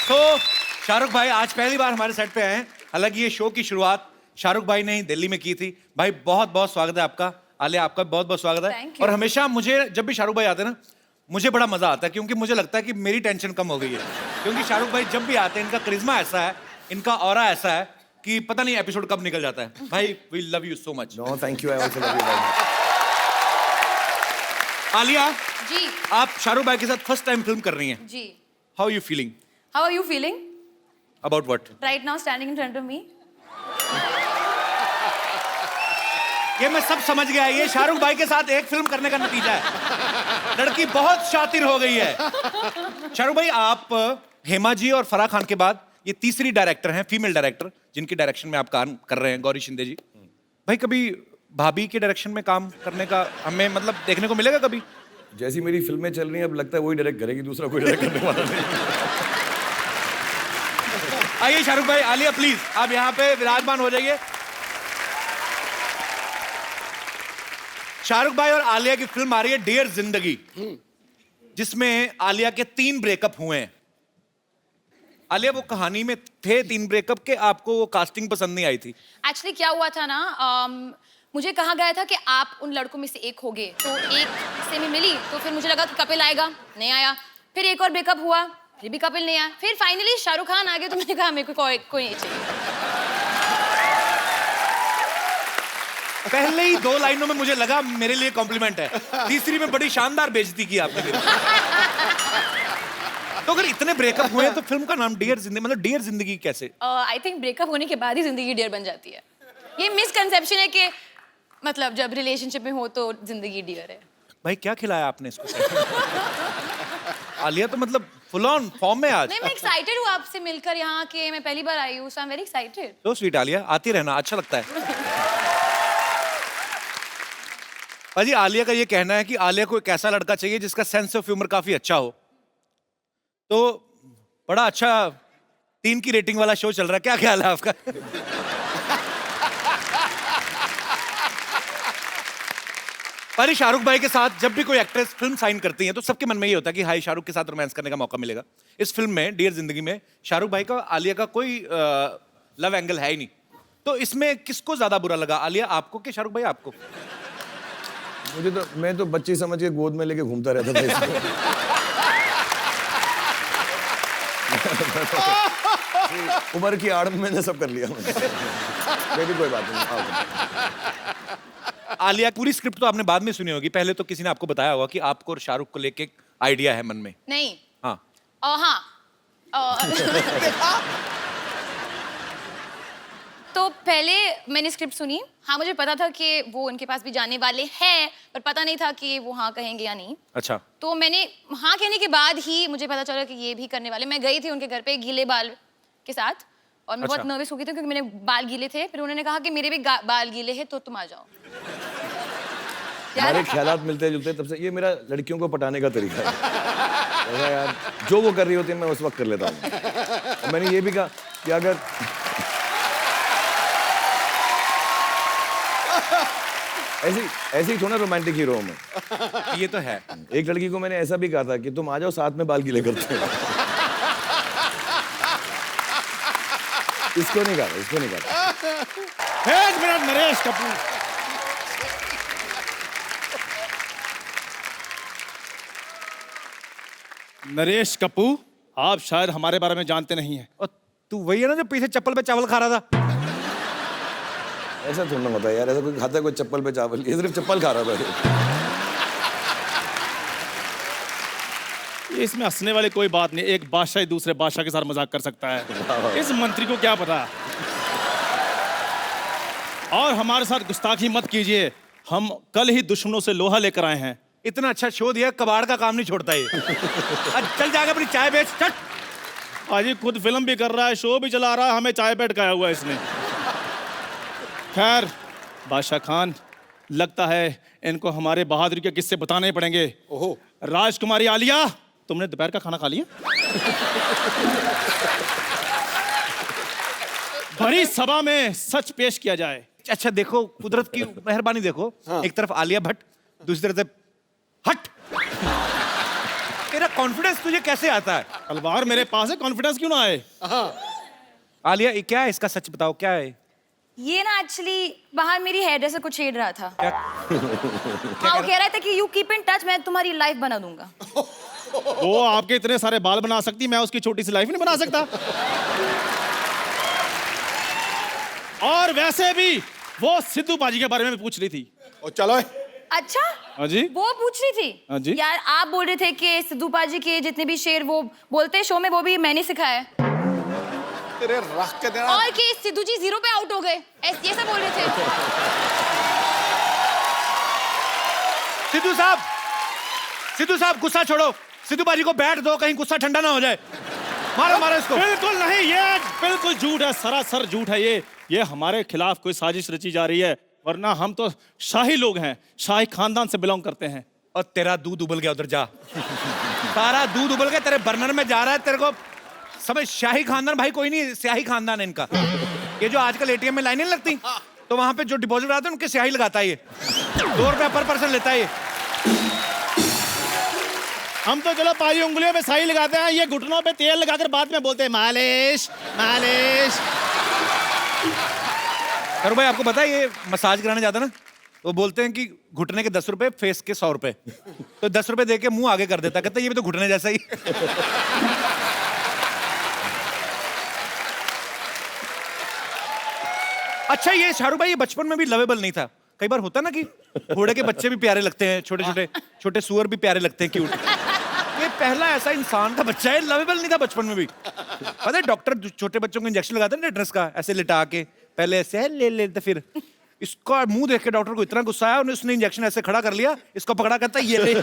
तो शाहरुख भाई आज पहली बार हमारे सेट पे आए हैं। हालांकि ये शो की शुरुआत शाहरुख भाई ने ही दिल्ली में की थी। भाई बहुत बहुत स्वागत है आपका। आलिया, आपका बहुत बहुत स्वागत है। Thank you. और हमेशा मुझे जब भी शाहरुख भाई आते हैं ना, मुझे बड़ा मजा आता है, क्योंकि मुझे लगता है कि मेरी टेंशन कम हो गई है। क्योंकि शाहरुख भाई जब भी आते हैं, इनका करिश्मा ऐसा है, इनका ऑरा ऐसा है कि पता नहीं एपिसोड कब निकल जाता है। भाई we love you so much. No thank you, I also love you. Alia ji आप शाहरुख भाई के साथ फर्स्ट टाइम फिल्म कर रही हैं। जी। How you feeling how are you feeling about what? Right now standing in front of me? ये मैं सब समझ गया, ये शाहरुख भाई के साथ एक फिल्म करने का नतीजा है। लड़की बहुत शातिर हो गई है। शाहरुख भाई, आप हेमा जी और फराह खान के बाद ये तीसरी डायरेक्टर हैं, फीमेल डायरेक्टर, जिनकी डायरेक्शन में आप काम कर रहे हैं, गौरी शिंदे जी। भाई कभी भाभी के डायरेक्शन में काम करने का हमें मतलब देखने को मिलेगा कभी? जैसी मेरी फिल्में चल रही हैं, अब लगता है वही डायरेक्ट करेगी, दूसरा कोई डायरेक्ट करने वाला नहीं। आइए शाहरुख भाई, आलिया प्लीज आप यहाँ पे विराजमान हो जाइए। शाहरुख भाई और आलिया की फिल्म आ रही है डियर जिंदगी, जिसमें आलिया के 3 ब्रेकअप हुए हैं। आलिया, वो कहानी में थे 3 ब्रेकअप के, आपको वो कास्टिंग पसंद नहीं आई थी? एक्चुअली क्या हुआ था ना, मुझे कहा गया था कि आप उन लड़कों में से एक होगे, तो एक से मैं मिली तो फिर मुझे लगा कि कपिल आएगा, नहीं आया। फिर एक और ब्रेकअप हुआ, फिर भी कपिल नहीं आया। फिर फाइनली शाहरुख खान आ गए, तो मैंने कहा मेरे को कोई नहीं चाहिए। पहले ही 2 लाइनों में मुझे लगा मेरे लिए कॉम्प्लीमेंट है, तीसरी में बड़ी शानदार बेइज्जती की आपने मेरी। तो अगर इतने ब्रेकअप हुए तो फिल्म का नाम डियर जिंदगी, मतलब डियर जिंदगी कैसे? आई थिंक ब्रेकअप होने के बाद ही जिंदगी डियर बन जाती है। ये मिसकंसेप्शन है कि मतलब जब रिलेशनशिप में हो तो जिंदगी डियर है। भाई क्या खिलाया आपने इसको? आलिया तो मतलब फुल ऑन फॉर्म में आज। नहीं, मैं एक्साइटेड हूँ आपसे मिलकर यहाँ के, मैं पहली बार आई हूँ, सो आई एम वेरी एक्साइटेड। तो स्वीट आलिया, आती रहना, अच्छा लगता है। भाजी, आलिया का ये कहना है कि आलिया को एक ऐसा लड़का चाहिए जिसका सेंस ऑफ ह्यूमर काफी अच्छा हो। तो बड़ा अच्छा 3 की रेटिंग वाला शो चल रहा है, क्या ख्याल है आपका? पर शाहरुख भाई के साथ जब भी कोई एक्ट्रेस फिल्म साइन करती है तो सबके मन में ये होता है कि हाई शाहरुख के साथ रोमांस करने का मौका मिलेगा। इस फिल्म में डियर जिंदगी में शाहरुख भाई का आलिया का कोई लव एंगल है ही नहीं। तो इसमें किसको ज्यादा बुरा लगा, आलिया आपको कि शाहरुख भाई आपको? मुझे तो, मैं तो बच्ची समझ के गोद में लेके घूमता रहता था इसको। उम्र की आड़ में मैंने सब कर लिया। मेरी कोई बात नहीं। आलिया, पूरी स्क्रिप्ट तो आपने बाद में सुनी होगी, पहले तो किसी ने आपको बताया होगा कि आपको और शाहरुख को लेके आइडिया है मन में? नहीं। हाँ। तो पहले मैंने स्क्रिप्ट सुनी, हाँ मुझे पता था कि वो उनके पास भी जाने वाले हैं, पर पता नहीं था कि वो हाँ कहेंगे या नहीं। अच्छा। तो मैंने हाँ कहने के बाद ही मुझे पता चला कि ये भी करने वाले। मैं गई थी उनके घर पे गीले बाल के साथ, और मैं बहुत नर्वस हो गई थी क्योंकि मेरे बाल गीले थे। फिर उन्होंने कहा कि मेरे भी बाल गीले हैं तो तुम आ जाओ। हमारे ख्यालात मिलते जुलते, तब से ये मेरा लड़कियों को पटाने का तरीका है। यार जो वो कर रही होती है मैं उस वक्त कर लेता हूँ। मैंने ये भी कहा कि अगर ऐसे ही थोड़ा रोमांटिक हीरो हूं मैं। ये तो है। एक लड़की को मैंने ऐसा भी कहा था कि तुम आ जाओ साथ में बाल गीले करते हैं। इसको नहीं कहा, इसको नहीं कहा। एक मिनट नरेश कपूर, नरेश कपूर, आप शायद हमारे बारे में जानते नहीं हैं। और तू वही है ना जो पीछे चप्पल पे चावल खा रहा था? ऐसा थोड़ा होता है यार, ऐसा कोई खाता है कोई चप्पल पे चावल? ये सिर्फ चप्पल खा रहा था। इसमें हंसने वाली कोई बात नहीं, एक बादशाह दूसरे बादशाह के साथ मजाक कर सकता है। इस मंत्री को क्या पता। और हमारे साथ गुस्ताखी मत कीजिए, हम कल ही दुश्मनों से लोहा लेकर आए हैं। इतना अच्छा शो दिया, कबाड़ का काम नहीं छोड़ता ये। चल जाकर अपनी चाय बेच, चल। पाजी खुद फिल्म भी कर रहा है, शो भी चला रहा है, हमें चाय पे अटकाया हुआ है इसने। खैर बादशाह खान, लगता है इनको हमारे बहादुरी के किस्से बताने पड़ेंगे। ओहो। राजकुमारी आलिया, तुमने दोपहर का खाना खा लिया? भरी सभा में सच पेश किया जाए। अच्छा देखो, कुदरत की मेहरबानी देखो। हाँ। एक तरफ आलिया भट्ट, दूसरी तरफ हट। तेरा कॉन्फिडेंस तुझे कैसे आता है? तलवार मेरे पास है, कॉन्फिडेंस क्यों ना आए? आलिया ये क्या है, इसका सच बताओ क्या है? ये ना एक्चुअली बाहर मेरी हेयर ड्रेसर को छेड़ रहा था। क्या? हाँ, वो कह रहा था कि यू कीप इन टच, मैं तुम्हारी लाइफ बना दूंगा। वो आपके इतने सारे बाल बना सकती, मैं उसकी छोटी सी लाइफ नहीं बना सकता। और वैसे भी वो सिद्धू पाजी के बारे में पूछ रही थी। ओ चलो। अच्छा, हाँ जी, वो पूछ रही थी। हाँ जी। यार आप बोल रहे थे कि सिद्धू पाजी के जितने भी शेर वो बोलते हैं शो में, वो भी मैंने सिखाया है। तेरे रख के देना। और कि सिद्धू जी 0 पे आउट हो गए, ये सब बोल रहे थे। सिद्धू साहब गुस्सा छोड़ो, सिद्धू बाजी को बैठ दो, कहीं गुस्सा ठंडा ना हो जाए। मारो मारो इसको। बिल्कुल नहीं, ये बिल्कुल झूठ है, सरासर झूठ है ये हमारे खिलाफ कोई साजिश रची जा रही है, वरना हम तो शाही लोग हैं, शाही खानदान से बिलोंग करते हैं। और तेरा दूध उबल गया, उधर जा। सारा दूध उबल गया तेरे बर्नर में जा रहा है, तेरे को समझ। शाही खानदान भाई कोई नहीं, स्याही खानदान है इनका। ये जो आजकल एटीएम में लाइनें लगती, तो वहां पे जो डिपॉजिट आते हैं उनके स्याही लगाता है ये। 2 रुपया पर पर्सन लेता है ये। हम तो चलो पाजी उंगलियों पे स्याही लगाते हैं, ये घुटनों पे तेल लगाकर बाद में बोलते हैं मालिश मालिश। करो भाई, आपको पता है ये मसाज कराने जाता ना, वो बोलते हैं कि घुटने के 10 रुपए, फेस के 100 रुपए। तो 10 रुपए दे के मुंह आगे कर देता, कहता ये भी तो घुटने जैसा ही। अच्छा ये शाहरुख भाई, ये बचपन में भी लवेबल नहीं था? कई बार होता ना कि घोड़े के बच्चे भी प्यारे लगते हैं, छोटे छोटे छोटे सुअर भी प्यारे लगते हैं, क्यूट। ये पहला ऐसा इंसान का बच्चा है, लवेबल नहीं था बचपन में भी। पता है डॉक्टर छोटे बच्चों को इंजेक्शन लगाते हैं ना टेटनस का, ऐसे लिटा के, पहले ऐसे ले लेते, फिर इसका मुंह देख के डॉक्टर को इतना गुस्सा आया, उसने इंजेक्शन ऐसे खड़ा कर लिया, इसको पकड़ा, कहता ये ले।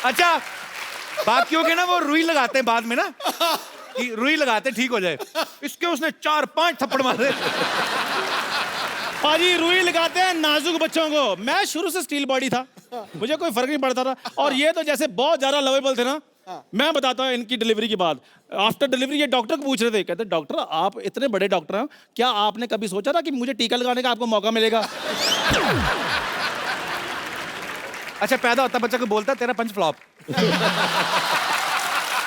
अच्छा बात क्यों के ना वो रुई लगाते हैं बाद में ना, कि रुई लगाते ठीक हो जाए, इसके उसने 4-5 थप्पड़ मारे। पाजी रुई लगाते हैं नाजुक बच्चों को, मैं शुरू से स्टील बॉडी था, मुझे कोई फर्क नहीं पड़ता था। और ये तो जैसे बहुत ज्यादा लवेबल थे ना। मैं बताता हूँ इनकी डिलीवरी के बाद, आफ्टर डिलीवरी ये डॉक्टर को पूछ रहे थे, कहते डॉक्टर आप इतने बड़े डॉक्टर हैं, क्या आपने कभी सोचा था कि मुझे टीका लगाने का आपको मौका मिलेगा? अच्छा पैदा होता बच्चा को बोलता तेरा पंच फ्लॉप।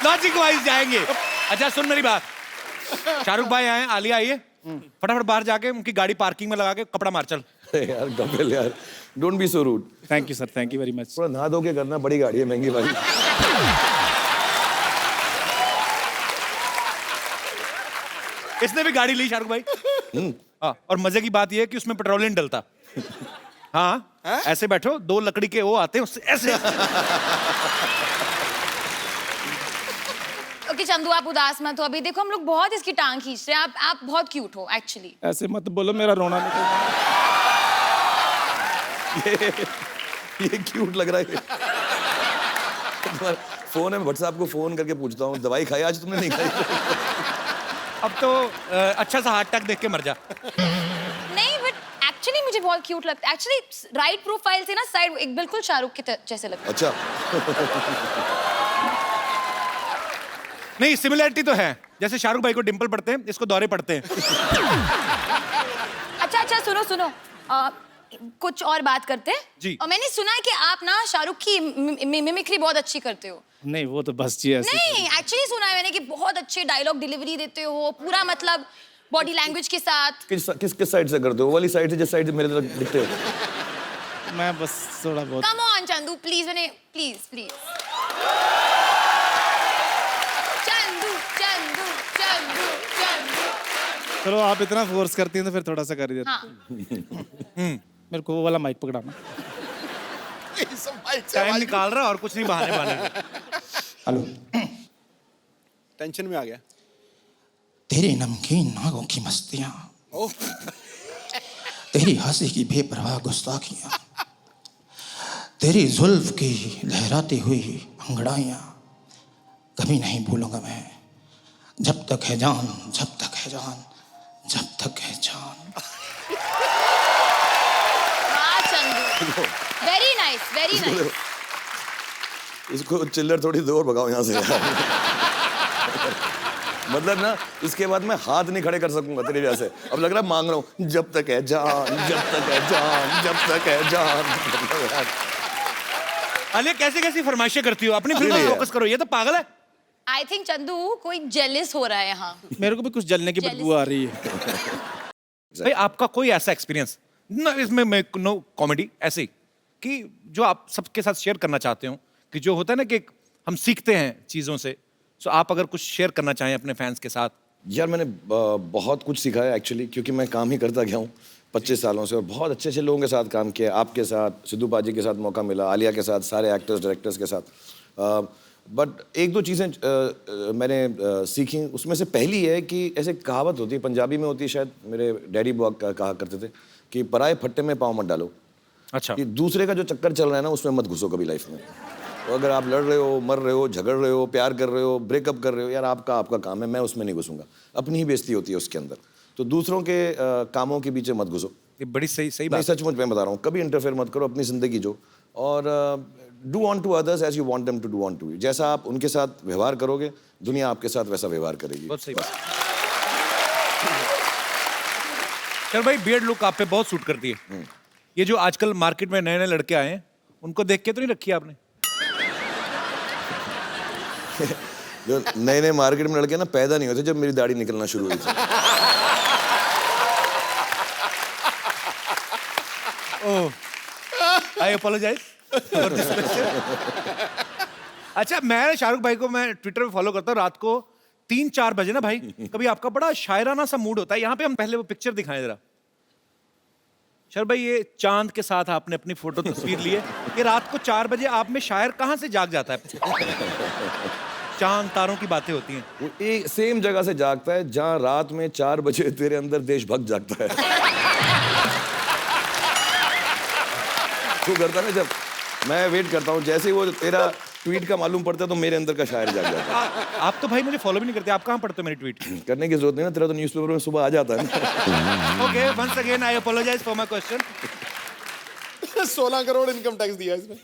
लॉजिक वाइज जाएंगे। अच्छा सुन मेरी बात, शाहरुख भाई आए, आलिया आई है, फटाफट बाहर जाके उनकी गाड़ी पार्किंग में लगा के कपड़ा मार चल। यार कपिल यार, don't be so rude. Thank you sir, thank you very much. थोड़ा नहा धो के करना, बड़ी गाड़ी है, महंगी वाली। इसने भी गाड़ी ली शाहरुख भाई। हाँ, और मजे की बात यह है कि उसमें पेट्रोल नहीं डलता। हाँ ऐसे बैठो, 2 लकड़ी के वो आते हैं उससे ऐसे। ओके चंदू आप उदास मत हो, अभी देखो हम लोग बहुत इसकी टांग खींच रहे हैं, आप बहुत क्यूट हो एक्चुअली। ऐसे मत बोलो, मेरा रोना निकल। ये क्यूट लग रहा है। तुम्हारा फोन है, मैं भट्ट साहब को फोन करके पूछता हूँ, दवाई खाई आज तुमने? नहीं खाई। अब तो अच्छा सा हार्ट अटैक देख के मर जा। नहीं बट एक्चुअली मुझे बहुत क्यूट लगता है, एक्चुअली राइट प्रोफाइल से ना साइड एक बिल्कुल शाहरुख के जैसे लगता है। अच्छा। नहीं सिमिलरिटी तो है, जैसे शाहरुख भाई को डिंपल पड़ते हैं, इसको दौरे पड़ते हैं। अच्छा सुनो सुनो, कुछ और बात करते हैं जी। और मैंने सुना है कि आप ना शाहरुख की मिमिक्री बहुत अच्छी करते हो। नहीं वो तो बस जी ऐसे। नहीं एक्चुअली सुना है मैंने कि बहुत अच्छे डायलॉग डिलीवरी देते हो, पूरा मतलब बॉडी लैंग्वेज के साथ। किस साइड से करते हो? वाली साइड से, जिस साइड से मेरे तरफ दिखते हो? मैं बस थोड़ा बहुत। कम ऑन चंदू प्लीज, मैंने प्लीज प्लीज चंदू चंदू चंदू चंदू। चलो आप इतना फोर्स करती हैं तो फिर थोड़ा सा कर ही देते। हाँ। मेरे को वो वाला माइक पकड़ाना। टाइम निकाल रहा और कुछ नहीं, बहाने बहाने। हेलो। टेंशन में आ गया। तेरे नमकीन नागों की मस्तियां, तेरी हंसी की बेपरवाह गुस्ताखियां, तेरी जुल्फ की लहराती हुई अंगड़ाइयां कभी नहीं भूलूंगा मैं। जब तक है जान, जब तक है जान, जब तक है जान। वाह Chandu, very nice, very nice. इसको चिल्लर थोड़ी दूर भगाओ यहाँ से यार। मतलब ना इसके बाद मैं हाथ नहीं खड़े कर सकूंगा तेरे जैसे। अब लग रहा है मांग रहा हूँ, जब तक है जान, जब तक है जान, जब तक है जान। अरे कैसे कैसी फरमाइशें करती हो, अपनी फिल्म में फोकस करो, ये तो पागल है। आई थिंक चंदू कोई जेलिस हो रहा है यहाँ। मेरे को भी कुछ जलने की बदबू आ रही है। भाई आपका कोई ऐसा एक्सपीरियंस ना, इसमें मैं नो कॉमेडी ऐसे ही, कि जो आप सबके साथ शेयर करना चाहते हो, कि जो होता है ना कि हम सीखते हैं चीजों से, तो आप अगर कुछ शेयर करना चाहें अपने फैंस के साथ। यार मैंने बहुत कुछ सीखा है एक्चुअली, क्योंकि मैं काम ही करता गया हूँ 25 सालों से, और बहुत अच्छे अच्छे लोगों के साथ काम किया। आपके साथ, सिद्धू पाजी के साथ मौका मिला, आलिया के साथ, सारे एक्टर्स डायरेक्टर्स के साथ। बट एक दो चीज़ें मैंने सीखी। उसमें से पहली है कि ऐसे कहावत होती है, पंजाबी में होती है शायद, मेरे डैडी बुआ कहा करते थे कि पराए फट्टे में पाँव मत डालो। अच्छा। कि दूसरे का जो चक्कर चल रहा है ना, उसमें मत घुसो कभी लाइफ में। तो अगर आप लड़ रहे हो, मर रहे हो, झगड़ रहे हो, प्यार कर रहे हो, ब्रेकअप कर रहे हो, यार आपका काम है, मैं उसमें नहीं घुसूंगा। अपनी ही बेइज्जती होती है उसके अंदर। तो दूसरों के कामों के पीछे मत घुसो। ये बड़ी सही नहीं, बात। सचमुच मैं बता रहा हूँ, कभी इंटरफेयर मत करो, अपनी जिंदगी जो, और do unto others as you want them to do unto you. जैसा आप उनके साथ व्यवहार करोगे, दुनिया आपके साथ वैसा व्यवहार करेगी। बहुत सही बात। चल भाई, बियर्ड लुक आप पे बहुत सूट करती है। ये जो आजकल मार्केट में नए नए लड़के आए हैं, उनको देख के तो नहीं रखी आपने? जो नए नए मार्केट में लड़के ना पैदा नहीं होते जब मेरी दाढ़ी निकलना शुरू हुई थी। आई अपोलोजाइज फॉर दिस क्वेश्चन। अच्छा, मैं शाहरुख भाई को मैं ट्विटर पे फॉलो करता हूँ। रात को 3-4 बजे ना भाई, कभी आपका बड़ा शायराना सा मूड होता है। यहाँ पे हम पहले वो पिक्चर दिखाएं जरा। शाहरुख भाई, ये चांद के साथ आपने अपनी फोटो तस्वीर ली है। ये रात को 4 बजे आप में शायर कहाँ से जाग जाता है? चांद तारों की बातें होती हैं। वो एक सेम जगह से जागता है जहाँ रात में 4 बजे तेरे अंदर देशभक्त जागता है। तू करता ना, जब मैं वेट करता हूँ, जैसे ही वो तेरा ट्वीट का मालूम पड़ता है तो मेरे अंदर का शायर जाग जाता है। आप तो भाई मुझे फॉलो भी नहीं करते, आप कहाँ पढ़ते हो मेरी ट्वीट? करने की जरूरत नहीं ना, तेरा तो न्यूज़पेपर में सुबह आ जाता है ना। Okay, once again I apologise for my question. 16 crore income tax दिया इसमें।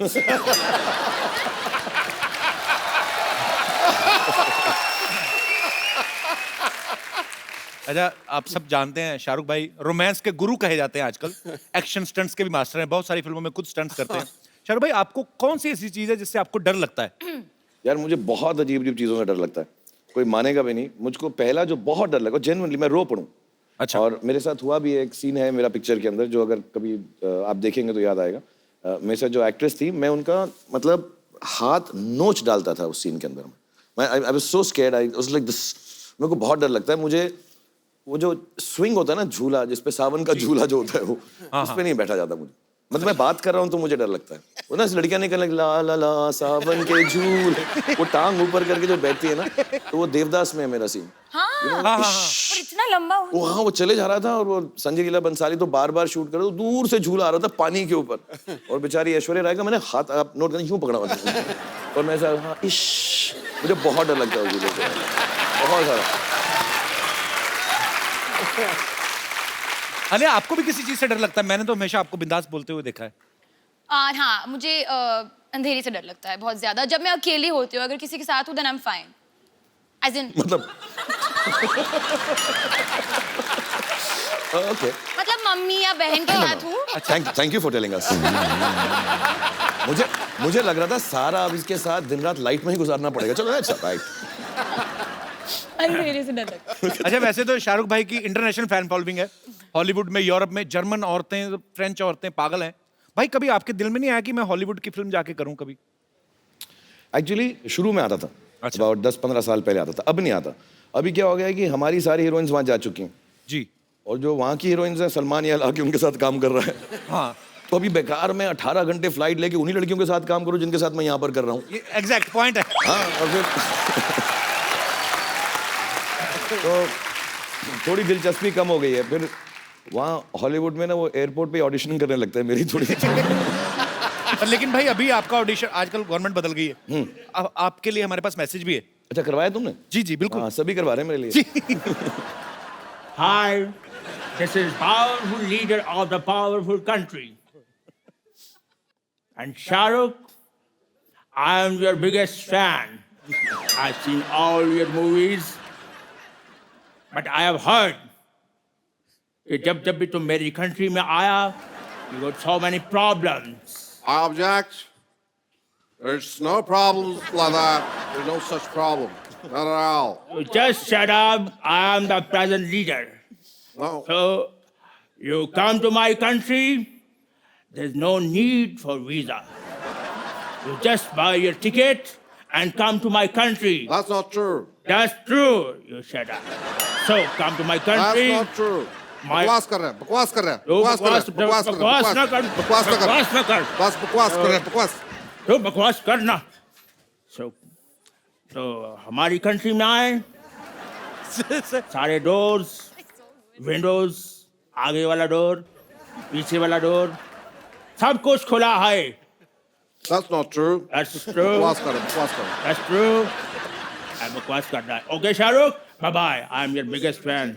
अच्छा, आप सब जानते हैं शाहरुख भाई रोमांस के गुरु कहे जाते हैं आजकल। एक्शन स्टंट्स के भी मास्टर हैं, बहुत सारी फिल्मों में खुद स्टंट्स करते हैं। शाहरुख भाई, आपको कौन सी ऐसी चीज है जिससे आपको डर लगता है? यार मुझे बहुत अजीब अजीब चीज़ों से डर लगता है, कोई मानेगा भी नहीं। मुझको पहला जो बहुत डर लगा, जेन्युइनली मैं रो पड़ूं। अच्छा। और मेरे साथ हुआ भी, एक सीन है मेरा पिक्चर के अंदर जो अगर कभी आप देखेंगे तो याद आएगा। मेरे साथ जो एक्ट्रेस थी, मैं उनका मतलब हाथ नोच डालता था उस सीन के अंदर। मैं I was so scared, I was like this. मेरे को बहुत डर लगता है। मुझे वो जो स्विंग होता है ना, झूला जिसपे सावन का झूला जो होता है, वो उस पे नहीं बैठा जाता मुझे। मतलब मैं बात कर रहा हूँ तो मुझे डर लगता है। वो ना लड़कियां नहीं करने ला ला ला सावन के झूल, वो टांग ऊपर करके जो बैठती है ना, तो वो देवदास में है मेरा सीन। और इतना लंबा हो। वो हाँ, वो चले जा रहा था और वो संजय लीला बंसाली तो बार बार शूट कर रहे, तो दूर से झूला आ रहा था पानी के ऊपर, और बेचारी ऐश्वर्या राय का मैंने हाथ, आप नोट करना, यूं पकड़ा हुआ था और मैं ऐसा, हाँ इश, मुझे बहुत डर लगता है उस झूले से, बहुत सारा। अरे आपको भी किसी चीज से डर लगता है? मैंने तो हमेशा आपको बिंदास बोलते हुए देखा है। हाँ, मुझे अंधेरे से डर लगता है बहुत ज्यादा। जब मैं अकेली होती हूँ, अगर किसी के साथ हूँ then I am fine. As in मतलब ओके, मतलब मम्मी या बहन के साथ हूँ। Thank you for telling us. मुझे लग रहा था सारा अब इसके साथ दिन रात लाइट में ही गुजारना पड़ेगा। चलो अच्छा, राइट। अंधेरे से डर लगता है। अच्छा, वैसे तो शाहरुख भाई की इंटरनेशनल फैन फॉलोइंग है। हॉलीवुड में, यूरोप में जर्मन औरतें, फ्रेंच औरतें पागल हैं। भाई कभी आपके दिल में नहीं आया कि मैं हॉलीवुड की फिल्म जाके करूं कभी? एक्चुअली शुरू में आता था, about 10-15 साल पहले आता था, अब नहीं आता। अभी क्या हो गया है कि हमारी सारी हीरोइंस वहाँ जा चुकी हैं जी, और जो वहाँ की हीरोइंस हैं, सलमान यार आके उनके साथ काम कर रहा है। हाँ, तो अभी बेकार में 18 घंटे फ्लाइट लेके उन्हीं लड़कियों के साथ काम करूं जिनके साथ मैं यहाँ पर कर रहा हूँ। ये एग्जैक्ट पॉइंट है। हाँ, और फिर तो थोड़ी दिलचस्पी कम हो गई है। फिर वहाँ हॉलीवुड में ना वो एयरपोर्ट पे ऑडिशन करने लगता है मेरी थोड़ी। पर लेकिन भाई अभी आपका ऑडिशन, आजकल गवर्नमेंट बदल गई है, अब आपके लिए हमारे पास मैसेज भी है। अच्छा, करवाया तुमने? जी जी बिल्कुल। हाँ, सभी करवा रहे हैं मेरे लिए। Hi, this is powerful leader of the powerful country. And Shahrukh, I am your biggest fan. I've seen all your movies. But I have heard कि जब भी तुम मेरी country में आया, you got so many problems. I object. There's no problems like that. There's no such problem. Not at all. You just shut up. I am the present leader. No. So, you come to my country, there's no need for visa. You just buy your ticket and come to my country. That's not true. That's true. You shut up. So, come to my country. That's not true. My- बकवास कर रहे हैं, बकवास कर रहे हैं, तू बकवास कर रहे हैं, बकवास ना कर, बकवास ना कर, बकवास ना कर। बस बकवास कर रहे हैं, बकवास। तो बकवास करना। तो हमारी कंट्री में आए, सारे डोर्स, विंडोज, आगे वाला डोर, पीछे वाला डोर, सब कुछ खुला है। That's not true. That's true. बकवास कर रहे हैं, बकवास कर रहे हैं। That's true. I'm बकवास करना है। Okay, Shahrukh, bye bye. I'm your biggest fan.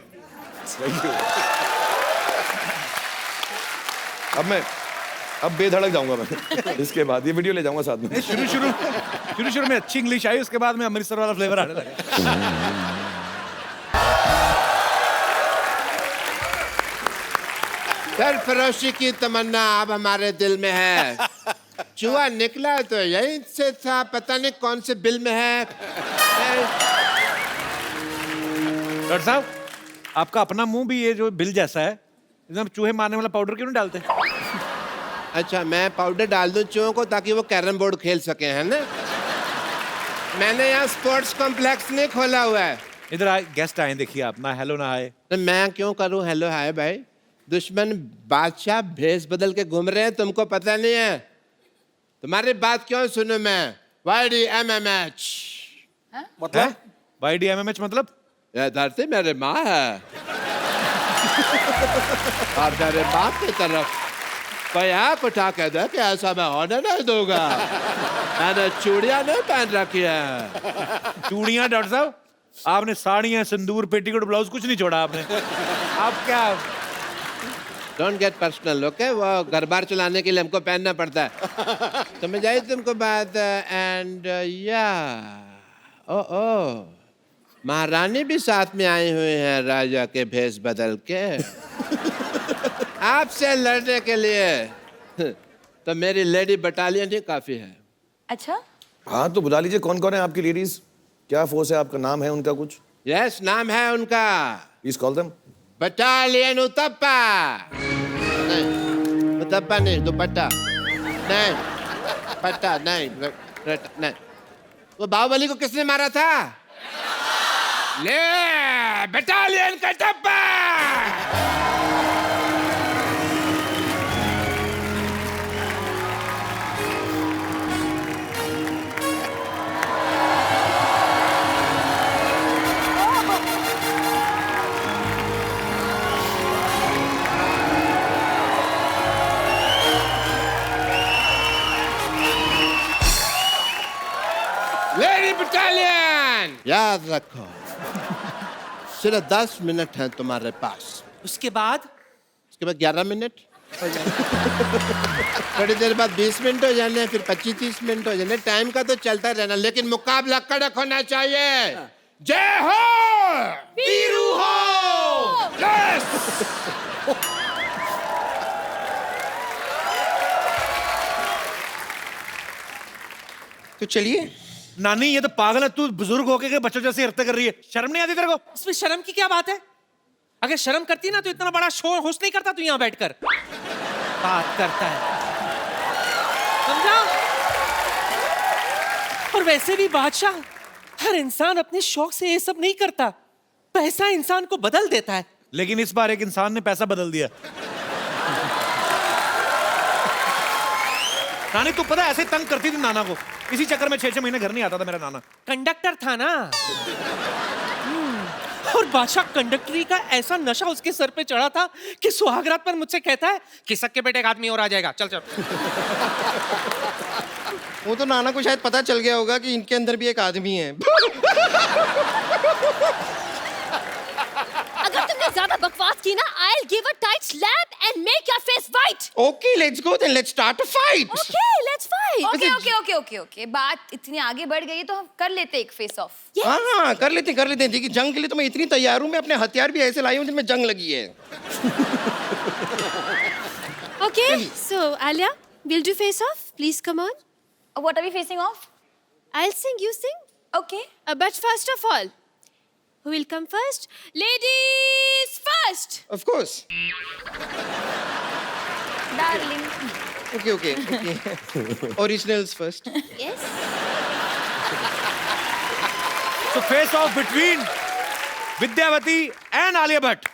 अब बेधड़क जाऊंगा मैं। इसके बाद ये वीडियो ले जाऊंगा साथ में। शुरू में अच्छी इंग्लिश आई, उसके बाद में अमृतसर वाला फ्लेवर आने लगा। सरफरोशी की तमन्ना अब हमारे दिल में है। चूहा निकला तो यहीं से था, पता नहीं कौन से बिल में है। डॉक्टर साहब, आपका अपना मुंह भी ये जो बिल जैसा है, इसमें चूहे मारने वाला पाउडर क्यों नहीं डालते? अच्छा, मैं पाउडर डाल दूं चूहों को ताकि वो कैरम बोर्ड खेल सके, है ना? मैंने यहाँ स्पोर्ट्स कॉम्प्लेक्स नहीं खोला हुआ है। इधर आए, गेस्ट आए, देखिए आप ना हेलो ना आए। तो मैं क्यों करूं हेलो हाय भाई? दुश्मन बादशाह भेस बदल के घूम रहे हैं, तुमको पता नहीं है? तुम्हारी बात क्यों सुनूं मैं? YDMMH मतलब YDMMH मतलब? ये धरती मेरे माँ है और मेरे माँ की तरफ कोई आँख उठा के दे कि ऐसा मैं होने नहीं दूंगा। मैंने चूड़ियां नहीं पहन रखी है। चूड़ियां? डॉक्टर साहब, आपने साड़ियां, सिंदूर, पेटीकोट, ब्लाउज कुछ नहीं छोड़ा आपने। आप क्या? Don't get personal, okay? वो घर बार चलाने के लिए हमको पहनना पड़ता है। समझ आई तुमको बात? एंड या ओ महारानी भी साथ में आई हुई है राजा के भेष बदल के आपसे लड़ने के लिए। तो मेरी लेडी बटालियन ही काफी है। अच्छा, हाँ, तो बुला लीजिए। कौन कौन है आपकी लेडीज? क्या फोर्स है आपका? नाम है उनका कुछ? यस, नाम है उनका please call them. Battalion Uthappa. नहीं, उतप्पा नहीं, दुपट्टा नहीं, पट्टा नहीं, नहीं। वो बाहुबली को किसने मारा था? ले बटालियन का टप्पा। लेडी बटालियन, याद रखो सिर्फ 10 मिनट हैं तुम्हारे पास। उसके बाद 11 मिनट थोड़ी देर बाद 20 मिनट हो जाने, फिर 25-30 मिनट हो जाने। टाइम का तो चलता रहना, लेकिन मुकाबला कड़क होना चाहिए। जय हो वीरू हो। यस। तो चलिए। नानी, ये तो पागल है, तू बुजुर्ग होके के बच्चों जैसे हरकतें कर रही है। शर्म नहीं आती तेरे को? इसमें शर्म की क्या बात है? अगर शर्म करती ना तो इतना बड़ा शो होस्ट नहीं करता तू यहाँ बैठकर। बात करता है, समझा? और वैसे भी बादशाह, हर इंसान अपने शौक से ये सब नहीं करता। पैसा इंसान को बदल देता है। लेकिन इस बार एक इंसान ने पैसा बदल दिया। नानी, तू पता ऐसे तंग करती थी नाना को, इसी चक्कर में 6-6 महीने घर नहीं आता था मेरा नाना। कंडक्टर था ना। और बादशाह कंडक्टरी का ऐसा नशा उसके सर पे चढ़ा था कि सुहागरात पर मुझसे कहता है कि सक्के बेटे एक आदमी और आ जाएगा, चल चल। वो तो नाना को शायद पता चल गया होगा कि इनके अंदर भी एक आदमी है। अगर तुमने ज्यादा बकवास की ना, I'll give a tight slap and make your face white. Okay, let's go then. Let's start a fight. Okay, let's fight. Okay. बात इतनी आगे बढ़ गई तो हम कर लेते एक फेस ऑफ। हाँ, कर लेते हैं। देखिए, जंग के लिए तो मैं इतनी तैयार हूँ, मैं अपने हथियार भी ऐसे लाई हूँ जिनमें जंग लगी है। Okay, so Alia, we'll do face off. Please come on. What are we facing off? I'll sing, you sing. Okay. But first of all, who will come first? Ladies first. Of course. Darling. Okay. Originals first. Yes. So face off between Vidyavati and Alia Bhatt.